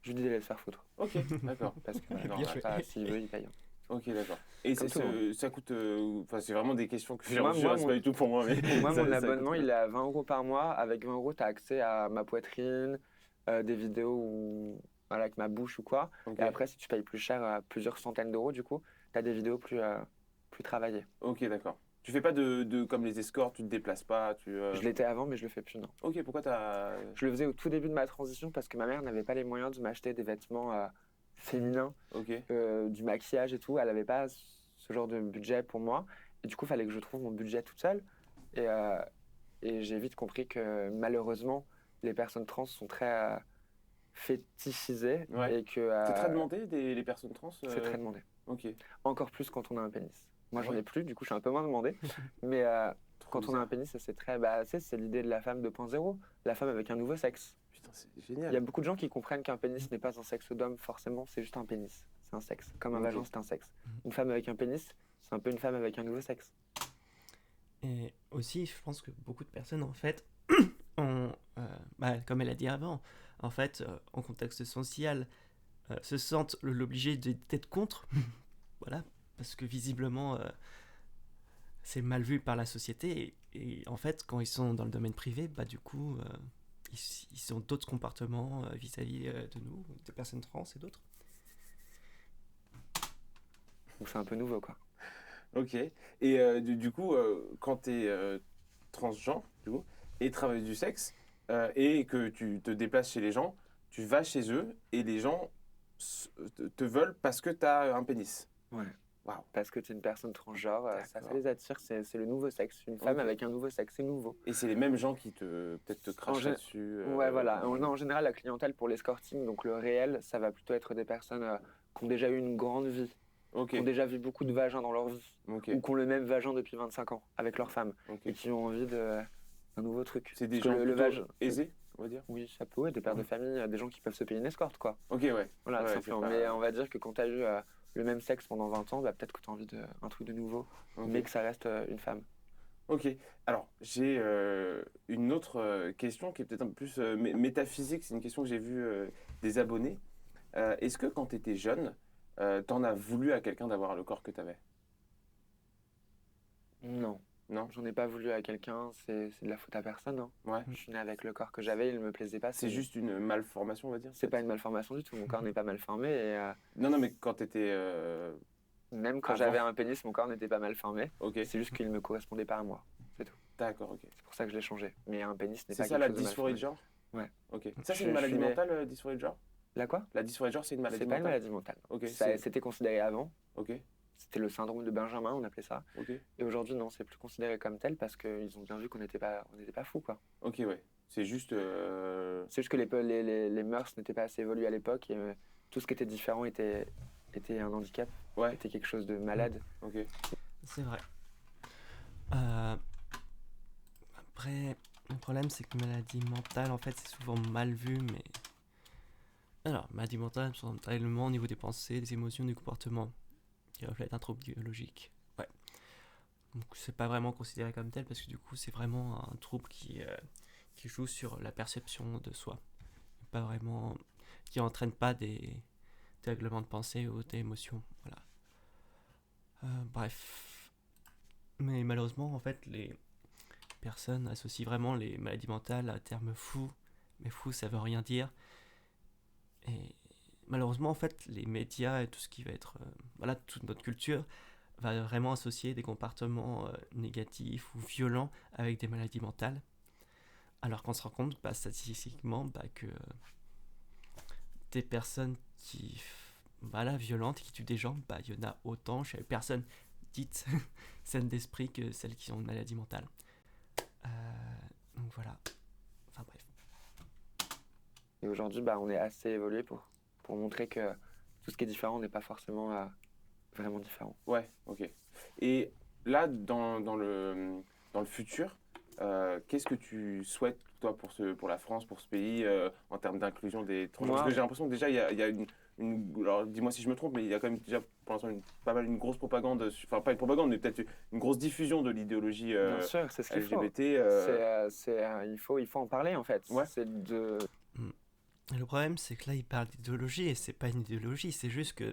[SPEAKER 3] Je lui dis d'aller se faire foutre,
[SPEAKER 2] Ok, d'accord.
[SPEAKER 3] parce que
[SPEAKER 2] Bien
[SPEAKER 3] voilà,
[SPEAKER 1] joué.
[SPEAKER 3] ça, s'il veut, il paye.
[SPEAKER 2] Ok, d'accord. Et
[SPEAKER 3] Comme tout le monde.
[SPEAKER 2] ça coûte. Enfin, c'est vraiment des questions que j'ai
[SPEAKER 3] Moi,
[SPEAKER 2] reçues,
[SPEAKER 3] moi,
[SPEAKER 2] hein, c'est
[SPEAKER 3] mon-
[SPEAKER 2] pas du tout pour moi. Mais
[SPEAKER 3] Moi,
[SPEAKER 2] ça-
[SPEAKER 3] mon
[SPEAKER 2] ça
[SPEAKER 3] abonnement,
[SPEAKER 2] coûte
[SPEAKER 3] il est à 20 € par mois. Avec 20 €, tu as accès à ma poitrine, des vidéos voilà, avec ma bouche ou quoi.
[SPEAKER 2] Ok.
[SPEAKER 3] Et après, si tu payes plus cher, plusieurs centaines d'euros, du coup, tu as des vidéos plus travaillées.
[SPEAKER 2] Ok, d'accord. Tu fais pas comme les escortes, tu te déplaces pas,
[SPEAKER 3] Je l'étais avant, mais je le fais plus, non.
[SPEAKER 2] Ok, pourquoi t'as.
[SPEAKER 3] Je le faisais au tout début de ma transition parce que ma mère n'avait pas les moyens de m'acheter des vêtements féminins,
[SPEAKER 2] Ok.
[SPEAKER 3] du maquillage et tout. Elle n'avait pas ce genre de budget pour moi. Et du coup, il fallait que je trouve mon budget toute seule. Et j'ai vite compris que malheureusement, les personnes trans sont très fétichisées.
[SPEAKER 2] Ouais.
[SPEAKER 3] Et que
[SPEAKER 2] C'est très demandé, les personnes trans
[SPEAKER 3] c'est très demandé.
[SPEAKER 2] Ok.
[SPEAKER 3] Encore plus quand on a un pénis. Moi, j'en
[SPEAKER 2] Ouais.
[SPEAKER 3] ai plus, du coup, je suis un peu moins demandé. Mais
[SPEAKER 2] Trop
[SPEAKER 3] quand on a un
[SPEAKER 2] bizarre.
[SPEAKER 3] pénis, ça, c'est très. C'est l'idée de la femme 2.0, la femme avec un nouveau sexe.
[SPEAKER 2] Putain, c'est
[SPEAKER 3] Il y a
[SPEAKER 2] génial.
[SPEAKER 3] beaucoup de gens qui comprennent qu'un pénis n'est pas un sexe d'homme, forcément, c'est juste un pénis. C'est un sexe. Comme un
[SPEAKER 2] Ok.
[SPEAKER 3] vagin, c'est un sexe. Une femme avec un pénis, c'est un peu une femme avec un nouveau sexe.
[SPEAKER 1] Et aussi, je pense que beaucoup de personnes, en fait, comme elle a dit avant, en fait, en contexte social, se sentent l'obligé d'être contre. Voilà, parce que visiblement, c'est mal vu par la société. Et en fait, quand ils sont dans le domaine privé, bah du coup, ils ont d'autres comportements vis-à-vis de nous, des personnes trans et d'autres.
[SPEAKER 3] Donc c'est un peu nouveau, quoi.
[SPEAKER 2] Ok. Et du coup, quand tu es transgenre, du coup, et travailleuse du sexe, et que tu te déplaces chez les gens, tu vas chez eux et les gens te veulent parce que tu as un pénis.
[SPEAKER 3] Ouais.
[SPEAKER 2] Waouh.
[SPEAKER 3] Parce que tu es une personne transgenre, ça
[SPEAKER 2] D'accord.
[SPEAKER 3] les attire, c'est le nouveau sexe. Une femme
[SPEAKER 2] Ok.
[SPEAKER 3] avec un nouveau sexe, c'est nouveau.
[SPEAKER 2] Et c'est les mêmes gens qui peut-être te
[SPEAKER 3] En
[SPEAKER 2] crachent
[SPEAKER 3] gé-
[SPEAKER 2] là-dessus.
[SPEAKER 3] Ouais, voilà. En général, la clientèle pour l'escorting, donc le réel, ça va plutôt être des personnes qui ont déjà eu une grande vie,
[SPEAKER 2] Ok.
[SPEAKER 3] qui ont déjà vu beaucoup de vagins dans leur vie,
[SPEAKER 2] Ok.
[SPEAKER 3] ou qui ont le même vagin depuis 25 ans avec leur femme,
[SPEAKER 2] Ok.
[SPEAKER 3] et qui ont envie d'un nouveau truc.
[SPEAKER 2] C'est des
[SPEAKER 3] Parce que
[SPEAKER 2] gens
[SPEAKER 3] le
[SPEAKER 2] plutôt
[SPEAKER 3] vagin,
[SPEAKER 2] aisés, on va dire.
[SPEAKER 3] oui, ça peut, ouais, des pères de famille, des gens qui peuvent se payer une escorte, quoi.
[SPEAKER 2] Ok, ouais.
[SPEAKER 3] Voilà,
[SPEAKER 2] Ouais,
[SPEAKER 3] tout
[SPEAKER 2] c'est
[SPEAKER 3] simplement.
[SPEAKER 2] pas-
[SPEAKER 3] Mais on va dire que quand tu as eu le même sexe pendant 20 ans, bah, peut-être que tu as envie d'un truc de nouveau,
[SPEAKER 2] Ok.
[SPEAKER 3] mais que ça reste une femme.
[SPEAKER 2] Ok. Alors, j'ai une autre question qui est peut-être un peu plus métaphysique. C'est une question que j'ai vue des abonnés. Est-ce que quand tu étais jeune, t'en as voulu à quelqu'un d'avoir le corps que tu avais?
[SPEAKER 3] Non.
[SPEAKER 2] Non?
[SPEAKER 3] J'en ai pas voulu à quelqu'un, c'est de la faute à personne, hein.
[SPEAKER 2] Ouais.
[SPEAKER 3] Je suis né avec le corps que j'avais, il me plaisait pas.
[SPEAKER 2] C'est juste une malformation, on va dire?
[SPEAKER 3] C'est pas
[SPEAKER 2] peut-être
[SPEAKER 3] une malformation du tout, mon corps n'est pas mal formé et
[SPEAKER 2] Non, non, mais quand tu étais.
[SPEAKER 3] même quand
[SPEAKER 2] Avant.
[SPEAKER 3] j'avais un pénis, mon corps n'était pas mal formé.
[SPEAKER 2] Ok.
[SPEAKER 3] C'est juste qu'il ne me correspondait pas à moi, c'est tout.
[SPEAKER 2] D'accord, ok.
[SPEAKER 3] C'est pour ça que je l'ai changé. Mais un pénis n'est
[SPEAKER 2] C'est
[SPEAKER 3] pas
[SPEAKER 2] ça
[SPEAKER 3] quelque
[SPEAKER 2] la
[SPEAKER 3] chose de mal
[SPEAKER 2] dysphorie
[SPEAKER 3] formé.
[SPEAKER 2] de genre?
[SPEAKER 3] Ouais.
[SPEAKER 2] Ok. Ça, c'est
[SPEAKER 3] Je
[SPEAKER 2] une maladie
[SPEAKER 3] suis né-
[SPEAKER 2] mentale, dysphorie de genre?
[SPEAKER 3] La quoi?
[SPEAKER 2] La dysphorie de genre, c'est une maladie
[SPEAKER 3] C'est pas une
[SPEAKER 2] mentale?
[SPEAKER 3] maladie mentale.
[SPEAKER 2] Ok,
[SPEAKER 3] C'était considéré avant.
[SPEAKER 2] Ok,
[SPEAKER 3] C'était le syndrome de Benjamin, on appelait ça.
[SPEAKER 2] ok.
[SPEAKER 3] Et aujourd'hui, non, c'est plus considéré comme tel parce qu'ils ont bien vu qu'on n'était pas fous, quoi.
[SPEAKER 2] Ok, ouais. C'est juste.
[SPEAKER 3] C'est juste que les mœurs n'étaient pas assez évoluées à l'époque et tout ce qui était différent était un handicap,
[SPEAKER 2] Ouais,
[SPEAKER 3] était quelque chose de malade.
[SPEAKER 2] ok.
[SPEAKER 1] C'est vrai. Euh, Après, le problème, c'est que maladie mentale, en fait, c'est souvent mal vu, mais. Alors, maladie mentale, c'est un élément au niveau des pensées, des émotions, du comportement, qui reflète un trouble biologique. Ouais. Donc, c'est pas vraiment considéré comme tel, parce que du coup, c'est vraiment un trouble qui joue sur la perception de soi. Pas vraiment. Qui entraîne pas des règlements de pensée ou des émotions. Voilà. Bref. Mais malheureusement, en fait, les personnes associent vraiment les maladies mentales à terme fou. Mais fou, ça veut rien dire. Et malheureusement, en fait, les médias et tout ce qui va être. Voilà, toute notre culture va vraiment associer des comportements négatifs ou violents avec des maladies mentales. Alors qu'on se rend compte, statistiquement, que des personnes qui. Voilà, violentes, qui tuent des gens, il y en a autant chez les personnes dites saines d'esprit que celles qui ont une maladie mentale. Donc voilà. Enfin bref.
[SPEAKER 3] Et aujourd'hui, on est assez évolué pour montrer que tout ce qui est différent n'est pas forcément vraiment différent.
[SPEAKER 2] Ouais, ok. Et là, dans le futur, qu'est-ce que tu souhaites, toi, pour la France, pour ce pays, en termes d'inclusion des transgenres? Parce
[SPEAKER 3] Moi-
[SPEAKER 2] que j'ai l'impression que déjà, il y a alors, dis-moi si je me trompe, mais il y a quand même déjà, pour l'instant, pas mal une grosse propagande, enfin, pas une propagande, mais peut-être une grosse diffusion de l'idéologie
[SPEAKER 3] Bien sûr, c'est ce qu'il faut.
[SPEAKER 2] LGBT.
[SPEAKER 3] Il faut en parler, en fait.
[SPEAKER 2] Ouais.
[SPEAKER 3] C'est de...
[SPEAKER 1] Et le problème, c'est que là, il parle d'idéologie, et c'est pas une idéologie, c'est juste que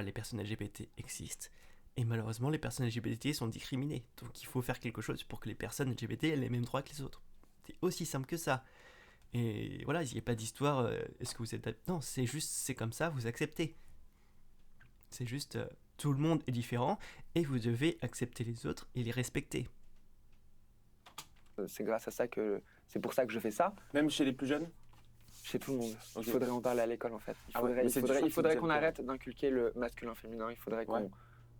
[SPEAKER 1] les personnes LGBT existent, et malheureusement, les personnes LGBT sont discriminées. Donc il faut faire quelque chose pour que les personnes LGBT aient les mêmes droits que les autres. C'est aussi simple que ça. Et voilà, il n'y a pas d'histoire, est-ce que vous êtes... Non, c'est juste, c'est comme ça, vous acceptez. C'est juste, tout le monde est différent, et vous devez accepter les autres et les respecter.
[SPEAKER 3] C'est grâce à ça que... C'est pour ça que je fais ça.
[SPEAKER 2] Même chez les plus jeunes?
[SPEAKER 3] Chez tout le monde.
[SPEAKER 2] Ok.
[SPEAKER 3] Il faudrait en parler à l'école, en fait.
[SPEAKER 2] Ah ouais, mais c'est dur,
[SPEAKER 3] Il faudrait
[SPEAKER 2] c'est
[SPEAKER 3] qu'on
[SPEAKER 2] dur.
[SPEAKER 3] arrête d'inculquer le masculin-féminin. Il faudrait
[SPEAKER 2] Ouais.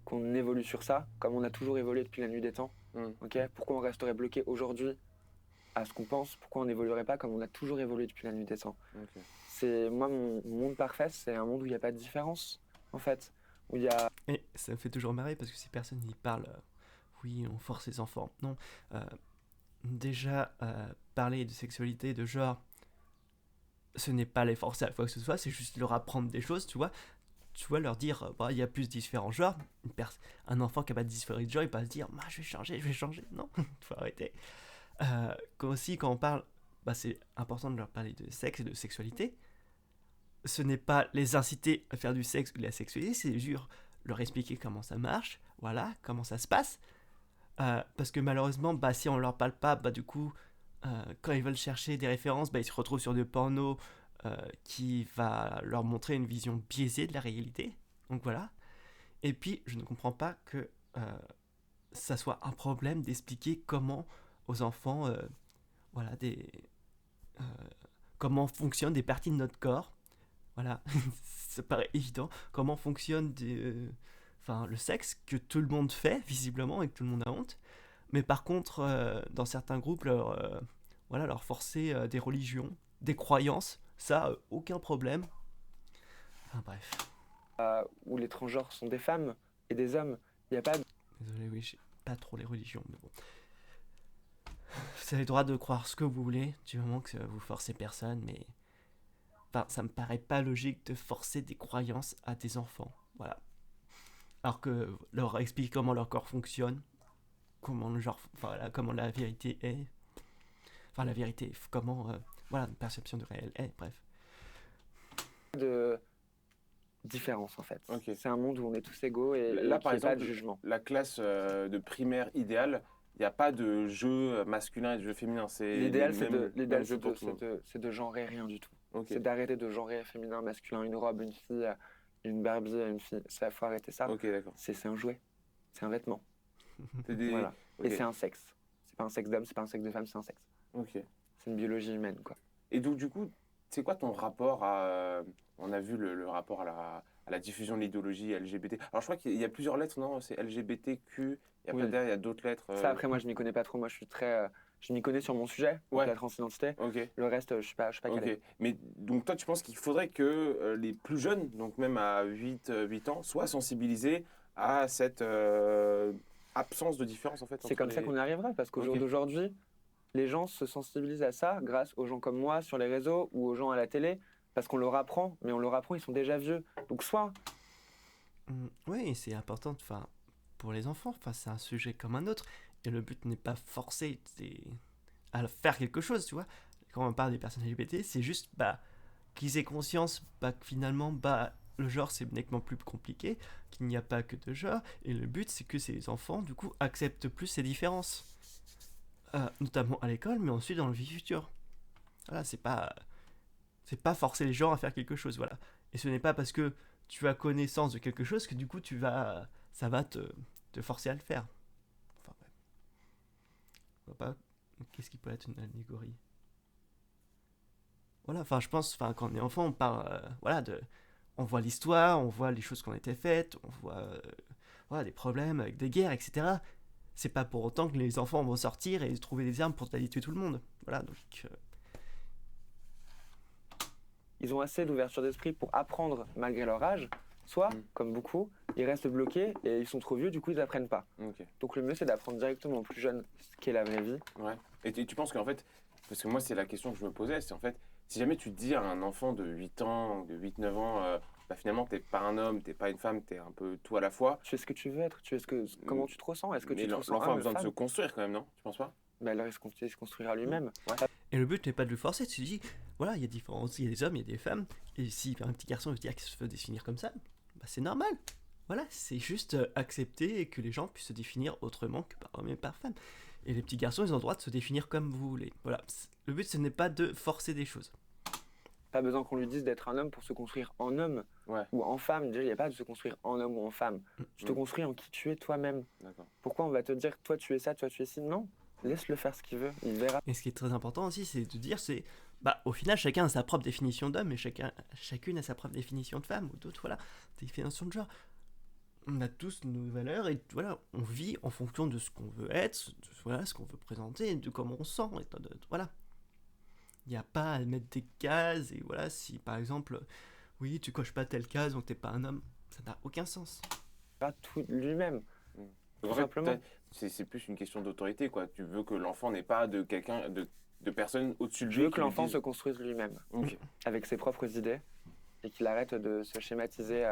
[SPEAKER 3] qu'on évolue sur ça, comme on a toujours évolué depuis la nuit des temps. Ok. Pourquoi on resterait bloqué aujourd'hui à ce qu'on pense? Pourquoi on n'évoluerait pas comme on a toujours évolué depuis la nuit des temps?
[SPEAKER 2] Ok.
[SPEAKER 3] Moi, mon monde parfait, c'est un monde où il n'y a pas de différence, en fait. Où il y a...
[SPEAKER 1] Et ça me fait toujours marrer parce que ces personnes, ils parlent, oui, on force les enfants. Non, déjà, parler de sexualité, de genre, ce n'est pas les forcer à quoi que ce soit, c'est juste leur apprendre des choses, tu vois. Tu vois, leur dire, il y a plus de différents genres. Un enfant qui n'a pas de différents genres, il va pas se dire, je vais changer, je vais changer. Non, faut arrêter. Aussi, quand on parle, c'est important de leur parler de sexe et de sexualité. Ce n'est pas les inciter à faire du sexe ou de la sexualité, c'est juste leur expliquer comment ça marche, voilà, comment ça se passe. Parce que malheureusement, si on leur parle pas, du coup, quand ils veulent chercher des références, ils se retrouvent sur du porno qui va leur montrer une vision biaisée de la réalité. Donc voilà. Et puis, je ne comprends pas que ça soit un problème d'expliquer comment aux enfants, voilà, euh, comment fonctionnent des parties de notre corps. Voilà, ça paraît évident. Comment fonctionne le sexe que tout le monde fait, visiblement, et que tout le monde a honte. Mais par contre, dans certains groupes, leur forcer des religions, des croyances, ça, aucun problème. Enfin, bref.
[SPEAKER 3] Où les transgenres sont des femmes et des hommes. Il n'y a pas de...
[SPEAKER 1] Désolé, oui, j'ai pas trop les religions, mais bon. Vous avez le droit de croire ce que vous voulez, du moment que vous forcez personne, mais... Enfin, ça me paraît pas logique de forcer des croyances à des enfants. Voilà. Alors que leur expliquer comment leur corps fonctionne, comment le genre... Enfin, voilà, comment la vérité est. Enfin, la vérité, comment... voilà, une perception du réel est, bref.
[SPEAKER 3] de différence en fait.
[SPEAKER 2] Ok.
[SPEAKER 3] C'est un monde où on est tous égaux et
[SPEAKER 2] Là,
[SPEAKER 3] et
[SPEAKER 2] par
[SPEAKER 3] qu'il n'y a pas
[SPEAKER 2] exemple,
[SPEAKER 3] de jugement.
[SPEAKER 2] la classe de primaire idéale, il n'y a pas de jeu masculin et de jeu féminin. C'est
[SPEAKER 3] L'idéal,
[SPEAKER 2] les
[SPEAKER 3] c'est
[SPEAKER 2] mêmes-
[SPEAKER 3] de,
[SPEAKER 2] mêmes jeux pour tout le monde.
[SPEAKER 3] c'est de genrer rien du tout.
[SPEAKER 2] Ok.
[SPEAKER 3] C'est d'arrêter de genrer féminin, masculin, une robe, une fille, une Barbie, une fille. Ça, faut arrêter ça.
[SPEAKER 2] Ok, d'accord.
[SPEAKER 3] C'est un jouet. C'est un vêtement.
[SPEAKER 2] C'est des...
[SPEAKER 3] Voilà.
[SPEAKER 2] ok.
[SPEAKER 3] Et c'est un sexe. C'est pas un sexe d'homme, c'est pas un sexe de femme, c'est un sexe.
[SPEAKER 2] Ok.
[SPEAKER 3] C'est une biologie humaine, quoi.
[SPEAKER 2] Et donc, du coup, c'est quoi ton rapport à... On a vu le rapport à la diffusion de l'idéologie LGBT. Alors, je crois qu'il y a plusieurs lettres, non? C'est LGBTQ. Et après,
[SPEAKER 3] Oui.
[SPEAKER 2] derrière, il y a d'autres lettres.
[SPEAKER 3] Ça, après, moi, je m'y connais pas trop. Moi, je suis très. Je m'y connais sur mon sujet, donc
[SPEAKER 2] Ouais.
[SPEAKER 3] la transidentité.
[SPEAKER 2] Ok.
[SPEAKER 3] Le reste, je suis pas calé.
[SPEAKER 2] Ok. Mais donc, toi, tu penses qu'il faudrait que les plus jeunes, donc même à 8 ans, soient sensibilisés à cette absence de différence, en fait,
[SPEAKER 3] C'est
[SPEAKER 2] entre
[SPEAKER 3] comme ça
[SPEAKER 2] les-
[SPEAKER 3] qu'on y arrivera, parce qu'au jour
[SPEAKER 2] Ok.
[SPEAKER 3] d'aujourd'hui, les gens se sensibilisent à ça grâce aux gens comme moi sur les réseaux ou aux gens à la télé, parce qu'on leur apprend, mais on leur apprend, ils sont déjà vieux. Donc soit,
[SPEAKER 1] Oui, c'est important pour les enfants. C'est un sujet comme un autre. Et le but n'est pas forcer à faire quelque chose, tu vois. Quand on parle des personnes LGBT, c'est juste qu'ils aient conscience que finalement, le genre, c'est nettement plus compliqué, qu'il n'y a pas que deux genres. Et le but, c'est que ces enfants, du coup, acceptent plus ces différences. Notamment à l'école, mais ensuite dans le vie future. Voilà, c'est pas forcer les gens à faire quelque chose, voilà. Et ce n'est pas parce que tu as connaissance de quelque chose que du coup ça va te forcer à le faire. Enfin, ouais. Je vois pas qu'est-ce qui peut être une allégorie. Voilà, je pense, quand on est enfant, on parle, on voit l'histoire, on voit les choses qui ont été faites, on voit, des problèmes avec des guerres, etc. C'est pas pour autant que les enfants vont sortir et trouver des armes pour aller tuer tout le monde. Voilà, donc.
[SPEAKER 3] ils ont assez d'ouverture d'esprit pour apprendre malgré leur âge, soit, comme beaucoup, ils restent bloqués et ils sont trop vieux, du coup, ils n'apprennent pas.
[SPEAKER 2] Ok.
[SPEAKER 3] Donc le mieux, c'est d'apprendre directement aux plus jeunes ce qu'est la vraie vie.
[SPEAKER 2] Ouais. Et tu penses qu'en fait, parce que moi, c'est la question que je me posais, c'est en fait, si jamais tu dis à un enfant de 8 ans, de 8-9 ans, finalement, t'es pas un homme, t'es pas une femme, t'es un peu tout à la fois.
[SPEAKER 3] Tu es ce que tu veux être, comment tu te ressens, est-ce que
[SPEAKER 2] Mais
[SPEAKER 3] tu te ressens
[SPEAKER 2] l'enfant a
[SPEAKER 3] homme,
[SPEAKER 2] besoin de se
[SPEAKER 3] femme
[SPEAKER 2] construire quand même, non? Tu penses pas?
[SPEAKER 3] Alors il se construira lui-même.
[SPEAKER 1] Et le but n'est pas de le forcer, tu te dis, voilà, il y a différents, il y a des hommes, il y a des femmes, et si un petit garçon veut dire qu'il se veut définir comme ça, c'est normal. Voilà, c'est juste accepter que les gens puissent se définir autrement que par homme et par femme. Et les petits garçons, ils ont le droit de se définir comme vous voulez. Voilà, le but ce n'est pas de forcer des choses.
[SPEAKER 3] Pas besoin qu'on lui dise d'être un homme pour se construire en homme ou en femme. Déjà, il n'y a pas de se construire en homme ou en femme. Tu te construis en qui tu es toi-même.
[SPEAKER 2] D'accord.
[SPEAKER 3] Pourquoi on va te dire, toi tu es ça, toi tu es ci? Non, laisse-le faire ce qu'il veut, il verra.
[SPEAKER 1] Et ce qui est très important aussi, c'est de dire, au final, chacun a sa propre définition d'homme et chacune a sa propre définition de femme ou d'autres, voilà, définition de genre. On a tous nos valeurs et voilà, on vit en fonction de ce qu'on veut être, de ce qu'on veut présenter, de comment on sent, voilà. Il n'y a pas à mettre des cases et voilà, si par exemple, oui, tu coches pas telle case donc t'es pas un homme, ça n'a aucun sens.
[SPEAKER 3] Pas tout lui-même.
[SPEAKER 2] En fait, c'est plus une question d'autorité, quoi. Tu veux que l'enfant n'ait pas de quelqu'un, de personnes au-dessus de lui.
[SPEAKER 3] Je veux
[SPEAKER 2] qui
[SPEAKER 3] que l'enfant
[SPEAKER 2] lui
[SPEAKER 3] se
[SPEAKER 2] disent-
[SPEAKER 3] construise lui-même,
[SPEAKER 2] Ok.
[SPEAKER 3] avec ses propres idées, et qu'il arrête de se schématiser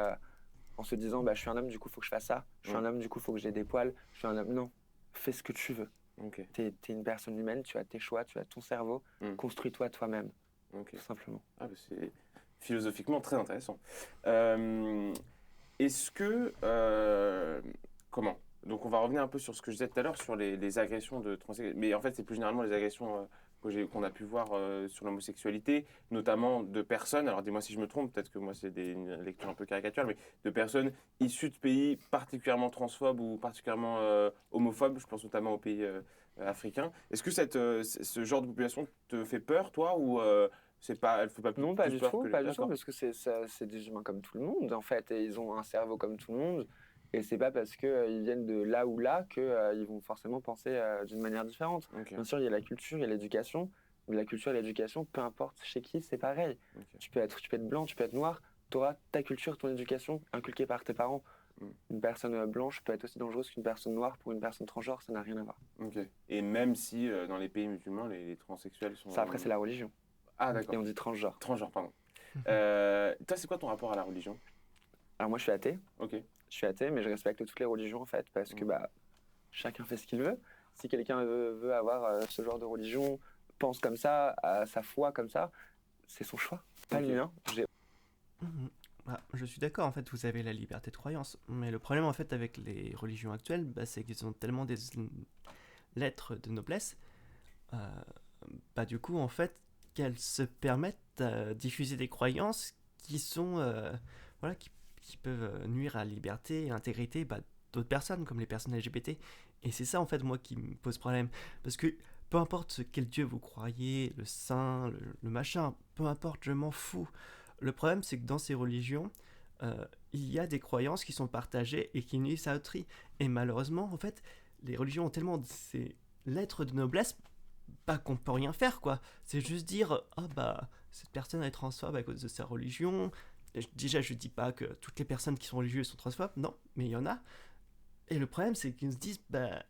[SPEAKER 3] en se disant bah, je suis un homme, du coup, il faut que je fasse ça. Je suis un homme, du coup, il faut que j'ai des poils. Je suis un homme. Non, fais ce que tu veux.
[SPEAKER 2] Ok.
[SPEAKER 3] T'es une personne humaine, tu as tes choix, tu as ton cerveau. Construis-toi toi-même,
[SPEAKER 2] Ok.
[SPEAKER 3] tout simplement.
[SPEAKER 2] Ah, bah, c'est philosophiquement très intéressant. Est-ce que... comment? Donc on va revenir un peu sur ce que je disais tout à l'heure sur les agressions de transsexuels. Mais en fait, c'est plus généralement les agressions qu'on a pu voir sur l'homosexualité, notamment de personnes, alors dis-moi si je me trompe, peut-être que moi c'est une lecture un peu caricaturale, mais de personnes issues de pays particulièrement transphobes ou particulièrement homophobes, je pense notamment aux pays africains. Est-ce que ce genre de population te fait peur, toi, ou elle fait pas
[SPEAKER 3] Non, pas
[SPEAKER 2] plus
[SPEAKER 3] du
[SPEAKER 2] peur
[SPEAKER 3] tout,
[SPEAKER 2] que les...
[SPEAKER 3] pas du tout,
[SPEAKER 2] D'accord.
[SPEAKER 3] parce que c'est des humains comme tout le monde, en fait, et ils ont un cerveau comme tout le monde. Et c'est pas parce qu'ils viennent de là ou là qu'ils vont forcément penser d'une manière différente.
[SPEAKER 2] Ok.
[SPEAKER 3] Bien sûr, il y a la culture, il y a l'éducation. Mais la culture et l'éducation, peu importe chez qui, c'est pareil.
[SPEAKER 2] Ok.
[SPEAKER 3] Tu peux être blanc, tu peux être noir, tu auras ta culture, ton éducation inculquée par tes parents.
[SPEAKER 2] Mm.
[SPEAKER 3] Une personne blanche peut être aussi dangereuse qu'une personne noire pour une personne transgenre, ça n'a rien à voir.
[SPEAKER 2] Ok. Et même si dans les pays musulmans, les transsexuels sont...
[SPEAKER 3] Ça, après, c'est la religion.
[SPEAKER 2] Ah,
[SPEAKER 3] Et
[SPEAKER 2] d'accord.
[SPEAKER 3] on dit transgenre.
[SPEAKER 2] Transgenre, pardon. Toi, c'est quoi ton rapport à la religion?
[SPEAKER 3] Alors, moi, je suis athée.
[SPEAKER 2] Ok.
[SPEAKER 3] Je suis athée, mais je respecte toutes les religions, en fait, parce que bah, chacun fait ce qu'il veut. Si quelqu'un veut avoir ce genre de religion, pense comme ça, a sa foi comme ça, c'est son choix, pas
[SPEAKER 2] Ok.
[SPEAKER 3] le mien.
[SPEAKER 1] Mhm. Ah, je suis d'accord, en fait, vous avez la liberté de croyance. Mais le problème, en fait, avec les religions actuelles, bah, c'est qu'ils ont tellement des lettres de noblesse, euh, bah, du coup, en fait, qu'elles se permettent de diffuser des croyances qui sont, voilà, qui peuvent nuire à la liberté et à l'intégrité bah, d'autres personnes, comme les personnes LGBT. Et c'est ça, en fait, moi, qui me pose problème. Parce que peu importe quel dieu vous croyez, le saint, le machin, peu importe, je m'en fous. Le problème, c'est que dans ces religions, il y a des croyances qui sont partagées et qui nuisent à autrui. Et malheureusement, en fait, les religions ont tellement ces lettres de noblesse pas qu'on peut rien faire, quoi. C'est juste dire, ah bah, cette personne est transphobe à cause de sa religion. Et déjà, je dis pas que toutes les personnes qui sont religieuses sont transphobes, non, mais il y en a. Et le problème, c'est qu'ils se disent, bah,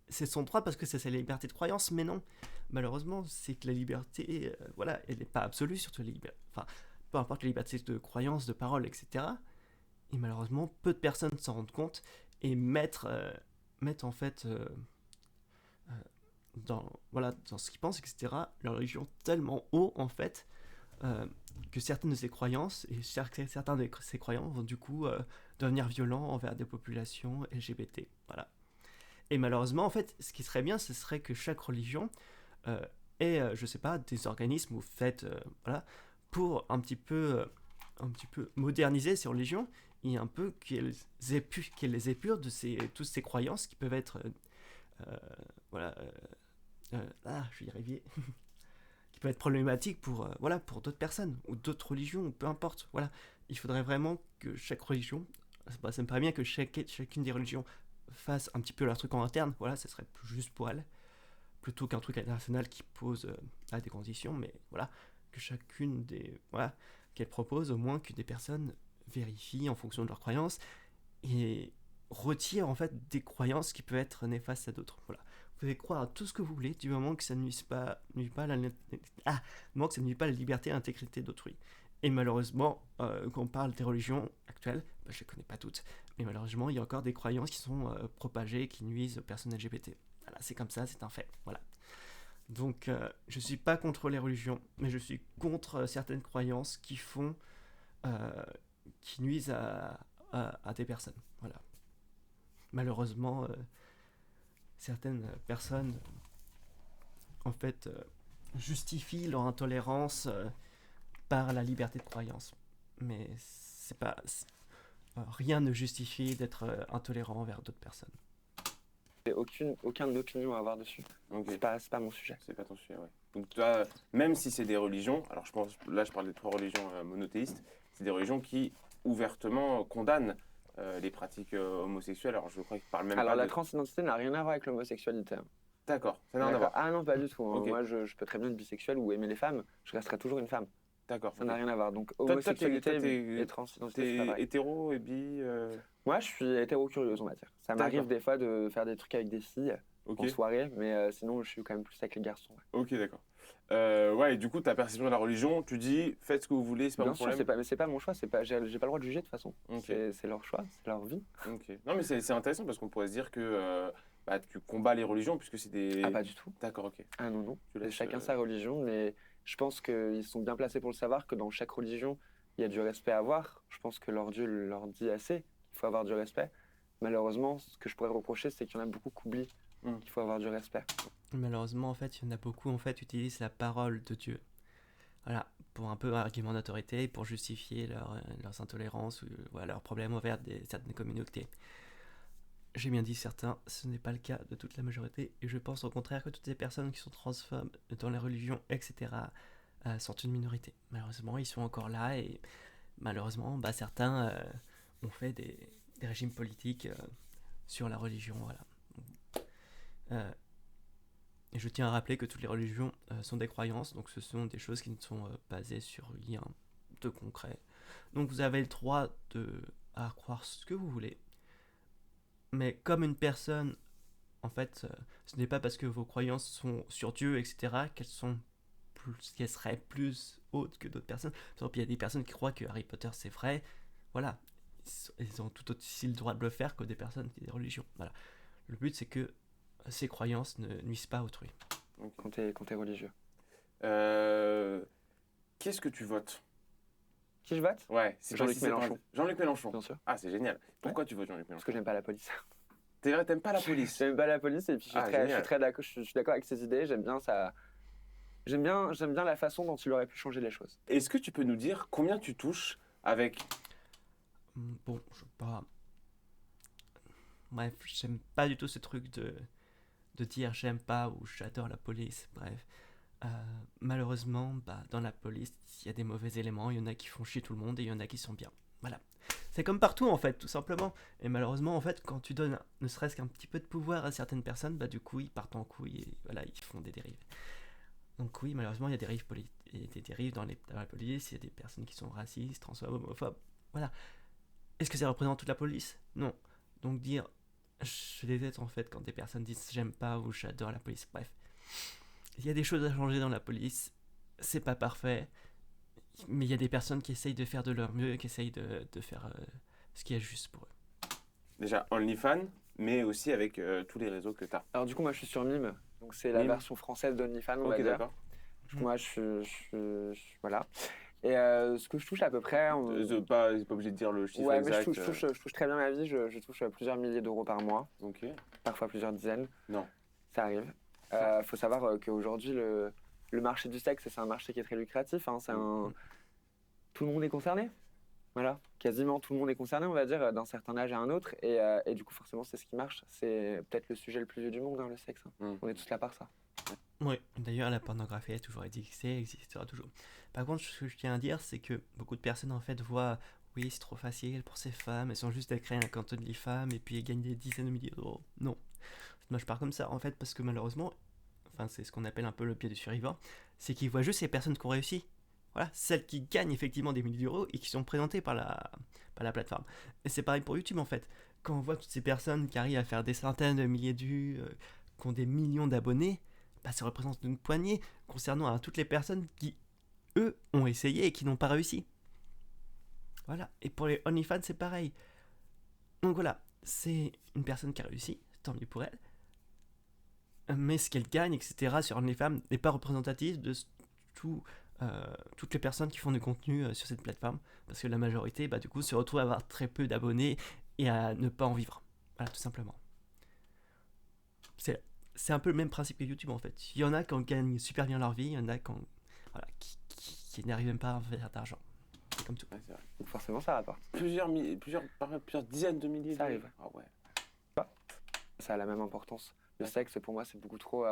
[SPEAKER 1] c'est son droit parce que c'est sa liberté de croyance, mais non. Malheureusement, c'est que la liberté, voilà, elle n'est pas absolue, surtout la liberté. Enfin, peu importe la liberté de croyance, de parole, etc. Et malheureusement, peu de personnes s'en rendent compte et mettent en fait dans ce qu'ils pensent, etc., leur religion tellement haut, en fait, que certaines de ces croyances et certains de ces croyants vont du coup devenir violents envers des populations LGBT. Voilà. Et malheureusement, en fait, ce qui serait bien, ce serait que chaque religion ait, je sais pas, des organismes ou faites, voilà, pour un petit peu moderniser ces religions et un peu qu'elles les épurent de toutes ces croyances qui peuvent être, euh, voilà, je vais y arriver, qui peut être problématique pour, voilà, pour d'autres personnes ou d'autres religions, ou peu importe. Voilà, il faudrait vraiment que chaque religion, bah, ça me paraît bien que chacune des religions fasse un petit peu leur truc en interne. Voilà, ça serait juste pour elles, plutôt qu'un truc international qui pose à des conditions. Mais voilà, que chacune des, voilà, qu'elle propose au moins que des personnes vérifient en fonction de leurs croyances et retirent en fait des croyances qui peuvent être néfastes à d'autres. Voilà. Vous pouvez croire à tout ce que vous voulez du moment que ça ne nuit pas, du moment que ça ne nuit pas à la liberté et à l'intégrité d'autrui. Et malheureusement, quand on parle des religions actuelles, bah, je ne les connais pas toutes, mais malheureusement, il y a encore des croyances qui sont propagées et qui nuisent aux personnes LGBT. Voilà, c'est comme ça, c'est un fait. Voilà. Donc, je ne suis pas contre les religions, mais je suis contre certaines croyances euh, qui nuisent à des personnes. Voilà. Malheureusement, certaines personnes, en fait, justifient leur intolérance par la liberté de croyance. Mais c'est pas, rien ne justifie d'être intolérant envers d'autres personnes.
[SPEAKER 3] J'ai aucune opinion à avoir dessus.
[SPEAKER 2] Ok.
[SPEAKER 3] C'est pas mon sujet.
[SPEAKER 2] C'est pas ton sujet, ouais. Donc toi, même si c'est des religions, alors je pense, là je parle des trois religions monothéistes, c'est des religions qui ouvertement condamnent les pratiques homosexuelles. Alors je crois qu'ils parlent même
[SPEAKER 3] Alors
[SPEAKER 2] pas
[SPEAKER 3] la
[SPEAKER 2] de...
[SPEAKER 3] transidentité n'a rien à voir avec l'homosexualité.
[SPEAKER 2] D'accord, ça n'a rien à
[SPEAKER 3] D'accord.
[SPEAKER 2] voir.
[SPEAKER 3] Ah non, pas du tout.
[SPEAKER 2] Ok.
[SPEAKER 3] Moi, je peux très bien être bisexuel ou aimer les femmes. Je resterai toujours une femme.
[SPEAKER 2] D'accord.
[SPEAKER 3] Ça n'a
[SPEAKER 2] Ok.
[SPEAKER 3] rien à voir. Donc,
[SPEAKER 2] Toi,
[SPEAKER 3] homosexualité
[SPEAKER 2] t'es
[SPEAKER 3] et transidentité, c'est pas
[SPEAKER 2] t'es
[SPEAKER 3] pareil.
[SPEAKER 2] hétéro et bi.
[SPEAKER 3] Moi, je suis hétéro-curieuse, on va dire. Ça m'arrive
[SPEAKER 2] D'accord.
[SPEAKER 3] des fois de faire des trucs avec des filles
[SPEAKER 2] Ok.
[SPEAKER 3] en soirée, mais sinon, je suis quand même plus avec les garçons. Ouais.
[SPEAKER 2] Ok, d'accord. Ouais, et du coup, ta perception de la religion, tu dis, faites ce que vous voulez, c'est pas
[SPEAKER 3] Bien
[SPEAKER 2] mon
[SPEAKER 3] sûr,
[SPEAKER 2] problème.
[SPEAKER 3] mais c'est pas mon choix. J'ai pas le droit de juger de toute façon.
[SPEAKER 2] Ok.
[SPEAKER 3] C'est leur choix, c'est leur vie.
[SPEAKER 2] Ok. Non, mais c'est intéressant parce qu'on pourrait se dire que bah, tu combats les religions puisque c'est
[SPEAKER 3] Ah,
[SPEAKER 2] des.
[SPEAKER 3] pas du tout.
[SPEAKER 2] D'accord, ok.
[SPEAKER 3] Ah non, non.
[SPEAKER 2] Tu
[SPEAKER 3] C'est
[SPEAKER 2] laisses.
[SPEAKER 3] chacun sa religion, mais je pense qu'ils sont bien placés pour le savoir que dans chaque religion, il y a du respect à avoir. Je pense que leur Dieu leur dit assez qu'il faut avoir du respect. Malheureusement, ce que je pourrais reprocher, c'est qu'il y en a beaucoup qui oublient
[SPEAKER 2] Hmm.
[SPEAKER 3] qu'il faut avoir du respect.
[SPEAKER 1] Malheureusement, en fait, il y en a beaucoup, en fait, utilisent la parole de Dieu. Voilà, pour un peu un argument d'autorité, pour justifier leurs intolérances ou voilà, leurs problèmes envers certaines communautés. J'ai bien dit certains, ce n'est pas le cas de toute la majorité, et je pense au contraire que toutes ces personnes qui sont transphobes dans les religions, etc., sont une minorité. Malheureusement, ils sont encore là, et malheureusement, bah, certains ont fait des régimes politiques sur la religion, voilà. Euh, et je tiens à rappeler que toutes les religions sont des croyances, donc ce sont des choses qui ne sont basées sur rien de concret. Donc vous avez le droit à croire ce que vous voulez, mais comme une personne, en fait, ce n'est pas parce que vos croyances sont sur Dieu, etc., qu'elles seraient plus hautes que d'autres personnes. Par exemple, il y a des personnes qui croient que Harry Potter c'est vrai, voilà, ils ont tout aussi le droit de le faire que des personnes qui ont des religions. Voilà. Le but c'est que ces croyances ne nuisent pas à autrui.
[SPEAKER 2] Ok.
[SPEAKER 3] Quand t'es religieux.
[SPEAKER 2] Euh, Qu'est-ce que tu votes?
[SPEAKER 3] Qui je vote?
[SPEAKER 2] Ouais, c'est
[SPEAKER 3] Jean-Luc
[SPEAKER 2] pas si c'est
[SPEAKER 3] Mélenchon.
[SPEAKER 2] Jean-Luc Mélenchon.
[SPEAKER 3] Bien sûr.
[SPEAKER 2] Ah, c'est génial. Pourquoi tu votes Jean-Luc
[SPEAKER 3] Parce
[SPEAKER 2] Mélenchon?
[SPEAKER 3] que j'aime pas la police.
[SPEAKER 2] T'es vrai, t'aimes pas la police?
[SPEAKER 3] J'aime pas la police et puis
[SPEAKER 2] Ah,
[SPEAKER 3] je suis
[SPEAKER 2] génial.
[SPEAKER 3] très d'accord. Je suis d'accord avec ses idées. J'aime bien ça. J'aime bien la façon dont il aurait pu changer les choses.
[SPEAKER 2] Est-ce que tu peux nous dire combien tu touches avec.
[SPEAKER 1] Bon, je sais pas. Bref, j'aime pas du tout ce truc de dire j'aime pas ou j'adore la police. Bref. Malheureusement, bah, dans la police, il y a des mauvais éléments. Il y en a qui font chier tout le monde et il y en a qui sont bien. Voilà. C'est comme partout en fait, tout simplement. Et malheureusement, en fait, quand tu donnes ne serait-ce qu'un petit peu de pouvoir à certaines personnes, bah du coup, ils partent en couille et voilà, ils font des dérives. Donc oui, malheureusement, il y a des dérives dans la police, il y a des personnes qui sont racistes, transphobes, homophobes. Voilà. Est-ce que ça représente toute la police? Non. Donc dire, je déteste en fait quand des personnes disent j'aime pas ou j'adore la police. Bref. Il y a des choses à changer dans la police, c'est pas parfait, mais il y a des personnes qui essayent de faire de leur mieux, qui essayent de faire ce qui est juste pour eux.
[SPEAKER 2] Déjà OnlyFans, mais aussi avec tous les réseaux que tu as.
[SPEAKER 3] Alors du coup, moi, je suis sur Mime. Donc c'est la
[SPEAKER 2] Mime.
[SPEAKER 3] version française d'OnlyFans, on va
[SPEAKER 2] Ok,
[SPEAKER 3] dire.
[SPEAKER 2] d'accord.
[SPEAKER 3] Du coup, moi, voilà. Et ce que je touche à peu près.
[SPEAKER 2] C'est pas obligé de dire le chiffre
[SPEAKER 3] Ouais, mais
[SPEAKER 2] exact.
[SPEAKER 3] je touche très bien ma vie. Je touche plusieurs milliers d'euros par mois,
[SPEAKER 2] Ok.
[SPEAKER 3] parfois plusieurs dizaines.
[SPEAKER 2] Non.
[SPEAKER 3] Ça arrive. Faut savoir qu'aujourd'hui, le marché du sexe, c'est un marché qui est très lucratif. Hein. Tout le monde est concerné. Voilà. Quasiment tout le monde est concerné, on va dire, d'un certain âge à un autre. Et du coup, forcément, c'est ce qui marche. C'est peut-être le sujet le plus vieux du monde, hein, le sexe. Hein. On est tous là par ça.
[SPEAKER 1] Oui, d'ailleurs, la pornographie a toujours existé, existera toujours. Par contre, ce que je tiens à dire, c'est que beaucoup de personnes en fait voient, oui, c'est trop facile pour ces femmes, elles sont juste à créer un compte OnlyFans et puis elles gagnent des dizaines de milliers d'euros. Non. Moi, je pars comme ça en fait parce que malheureusement, enfin, c'est ce qu'on appelle un peu le pied du survivant, c'est qu'ils voient juste ces personnes qui ont réussi. Voilà, celles qui gagnent effectivement des milliers d'euros et qui sont présentées par la plateforme. Et c'est pareil pour YouTube en fait. Quand on voit toutes ces personnes qui arrivent à faire des centaines de milliers de vues, qui ont des millions d'abonnés, bah, ça représente une poignée concernant à toutes les personnes qui, eux, ont essayé et qui n'ont pas réussi. Voilà. Et pour les OnlyFans, c'est pareil. Donc voilà, c'est une personne qui a réussi, tant mieux pour elle. Mais ce qu'elle gagne, etc., sur OnlyFans n'est pas représentatif de toutes les personnes qui font du contenu sur cette plateforme. Parce que la majorité, bah, du coup, se retrouve à avoir très peu d'abonnés et à ne pas en vivre. Voilà, tout simplement. C'est un peu le même principe que YouTube en fait. Il y en a qui gagnent super bien leur vie, il y en a qui n'arrivent même pas à faire d'argent. C'est comme tout.
[SPEAKER 2] Ouais, c'est vrai.
[SPEAKER 3] Donc forcément, ça rapporte.
[SPEAKER 2] Plusieurs dizaines de milliers.
[SPEAKER 3] Ça arrive.
[SPEAKER 2] Ah ouais.
[SPEAKER 3] Ça a la même importance. Le sexe, pour moi, c'est beaucoup trop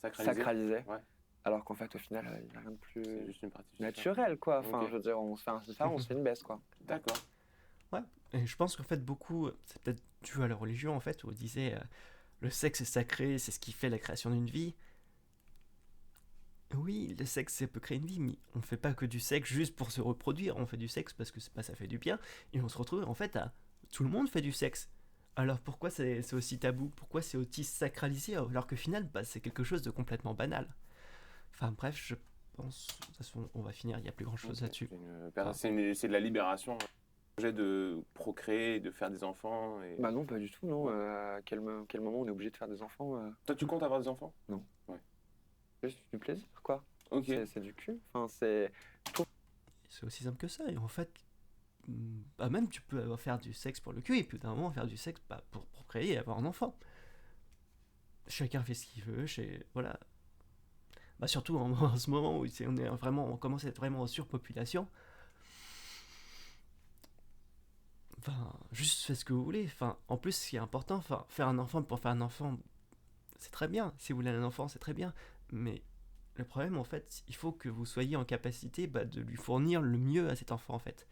[SPEAKER 2] Sacralisé.
[SPEAKER 3] sacralisé.
[SPEAKER 2] Ouais.
[SPEAKER 3] Alors qu'en fait, au final, il n'y a rien de
[SPEAKER 2] C'est
[SPEAKER 3] plus
[SPEAKER 2] juste une partie.
[SPEAKER 3] naturel, quoi. Enfin,
[SPEAKER 2] Ok.
[SPEAKER 3] je veux dire, on se fait un FIFA, on se fait une baisse, quoi.
[SPEAKER 2] D'accord.
[SPEAKER 1] Ouais. Et je pense qu'en fait, beaucoup, c'est peut-être dû à la religion en fait, où on disait le sexe est sacré, c'est ce qui fait la création d'une vie. Oui, le sexe, ça peut créer une vie, mais on fait pas que du sexe juste pour se reproduire. On fait du sexe parce que ça fait du bien. Et on se retrouve, en fait, à... Tout le monde fait du sexe. Alors pourquoi c'est aussi tabou? Pourquoi c'est aussi sacralisé? Alors que finalement, bah, c'est quelque chose de complètement banal. Enfin bref, je pense... De toute façon, on va finir, il n'y a plus grand-chose
[SPEAKER 2] Ok.
[SPEAKER 1] là-dessus.
[SPEAKER 2] C'est de la libération. Le projet de procréer, de faire des enfants. Et...
[SPEAKER 3] Bah non, pas du tout, non.
[SPEAKER 2] Ouais.
[SPEAKER 3] Quel moment on est obligé de faire des enfants
[SPEAKER 2] Toi, tu comptes avoir des enfants?
[SPEAKER 3] Non.
[SPEAKER 2] Ouais.
[SPEAKER 3] Juste du plaisir, quoi.
[SPEAKER 2] Ok.
[SPEAKER 3] C'est du cul. Enfin, c'est...
[SPEAKER 1] C'est aussi simple que ça. Et en fait, bah même tu peux faire du sexe pour le cul et puis d'un moment faire du sexe bah, pour procréer et avoir un enfant. Chacun fait ce qu'il veut, voilà. Bah surtout en ce moment où on commence à être vraiment en surpopulation. Enfin, juste faites ce que vous voulez. Enfin, en plus, ce qui est important, enfin, faire un enfant pour faire un enfant, c'est très bien. Si vous voulez un enfant, c'est très bien. Mais le problème, en fait, il faut que vous soyez en capacité bah, de lui fournir le mieux à cet enfant, en fait.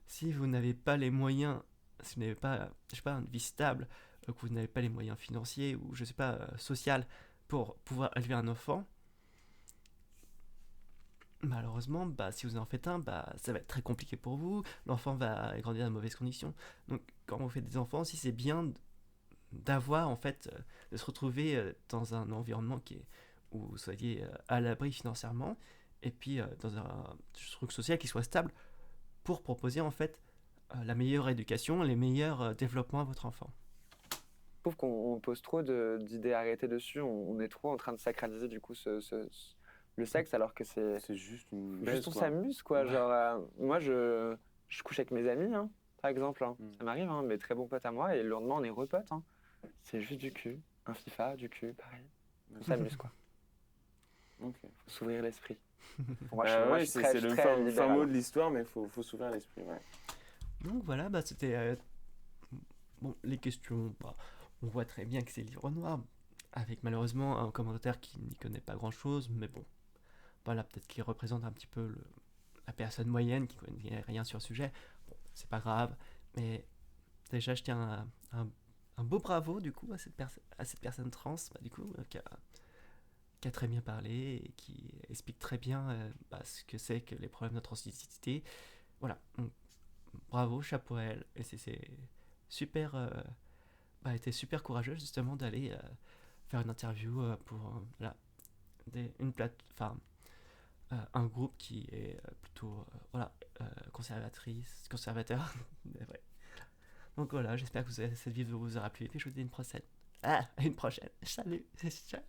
[SPEAKER 1] Si vous n'avez pas les moyens, si vous n'avez pas, je sais pas, une vie stable, que vous n'avez pas les moyens financiers ou je sais pas, social pour pouvoir élever un enfant, malheureusement, bah, si vous en faites un, bah, ça va être très compliqué pour vous. L'enfant va grandir dans de mauvaises conditions. Donc, quand vous faites des enfants aussi, c'est bien d'avoir, en fait, de se retrouver dans un environnement où vous soyez à l'abri financièrement et puis dans un truc social qui soit stable pour proposer, en fait, la meilleure éducation, les meilleurs développements à votre enfant.
[SPEAKER 3] Je trouve qu'on pose trop d'idées arrêtées dessus. On est trop en train de sacraliser, du coup, le sexe, alors que c'est...
[SPEAKER 2] C'est juste une
[SPEAKER 3] Juste
[SPEAKER 2] baisse,
[SPEAKER 3] on
[SPEAKER 2] quoi.
[SPEAKER 3] s'amuse, quoi.
[SPEAKER 2] Ouais.
[SPEAKER 3] Genre, moi, je couche avec mes amis, hein, par exemple. Hein.
[SPEAKER 2] Mm.
[SPEAKER 3] Ça m'arrive, hein, mes très bons potes à moi, et le lendemain, on est repotes. Hein. C'est juste du cul. Un FIFA, du cul, pareil. On s'amuse, quoi.
[SPEAKER 2] Ok.
[SPEAKER 3] Faut s'ouvrir l'esprit. Moi,
[SPEAKER 2] Ouais,
[SPEAKER 3] je suis
[SPEAKER 2] c'est
[SPEAKER 3] je
[SPEAKER 2] le
[SPEAKER 3] suis très
[SPEAKER 2] fin
[SPEAKER 3] libéral,
[SPEAKER 2] mot
[SPEAKER 3] hein.
[SPEAKER 2] de l'histoire, mais faut s'ouvrir l'esprit. Ouais.
[SPEAKER 1] Donc voilà, bah, c'était... bon, les questions, bah, on voit très bien que c'est livre noir, avec malheureusement un commentateur qui n'y connaît pas grand-chose, mais bon, voilà, peut-être qu'il représente un petit peu la personne moyenne qui connaît rien sur le sujet. Bon, c'est pas grave, mais déjà je tiens un beau bravo du coup à cette personne trans, bah, du coup, qui a très bien parlé et qui explique très bien bah, ce que c'est que les problèmes de transidentité. Voilà, donc, bravo, chapeau à elle, et c'est super, bah, était super courageuse justement d'aller faire une interview pour voilà, un groupe qui est plutôt voilà, conservateur. Ouais. Donc voilà, j'espère que cette vidéo vous aura plu et puis je vous dis une prochaine. Ah, une prochaine. Salut, ciao.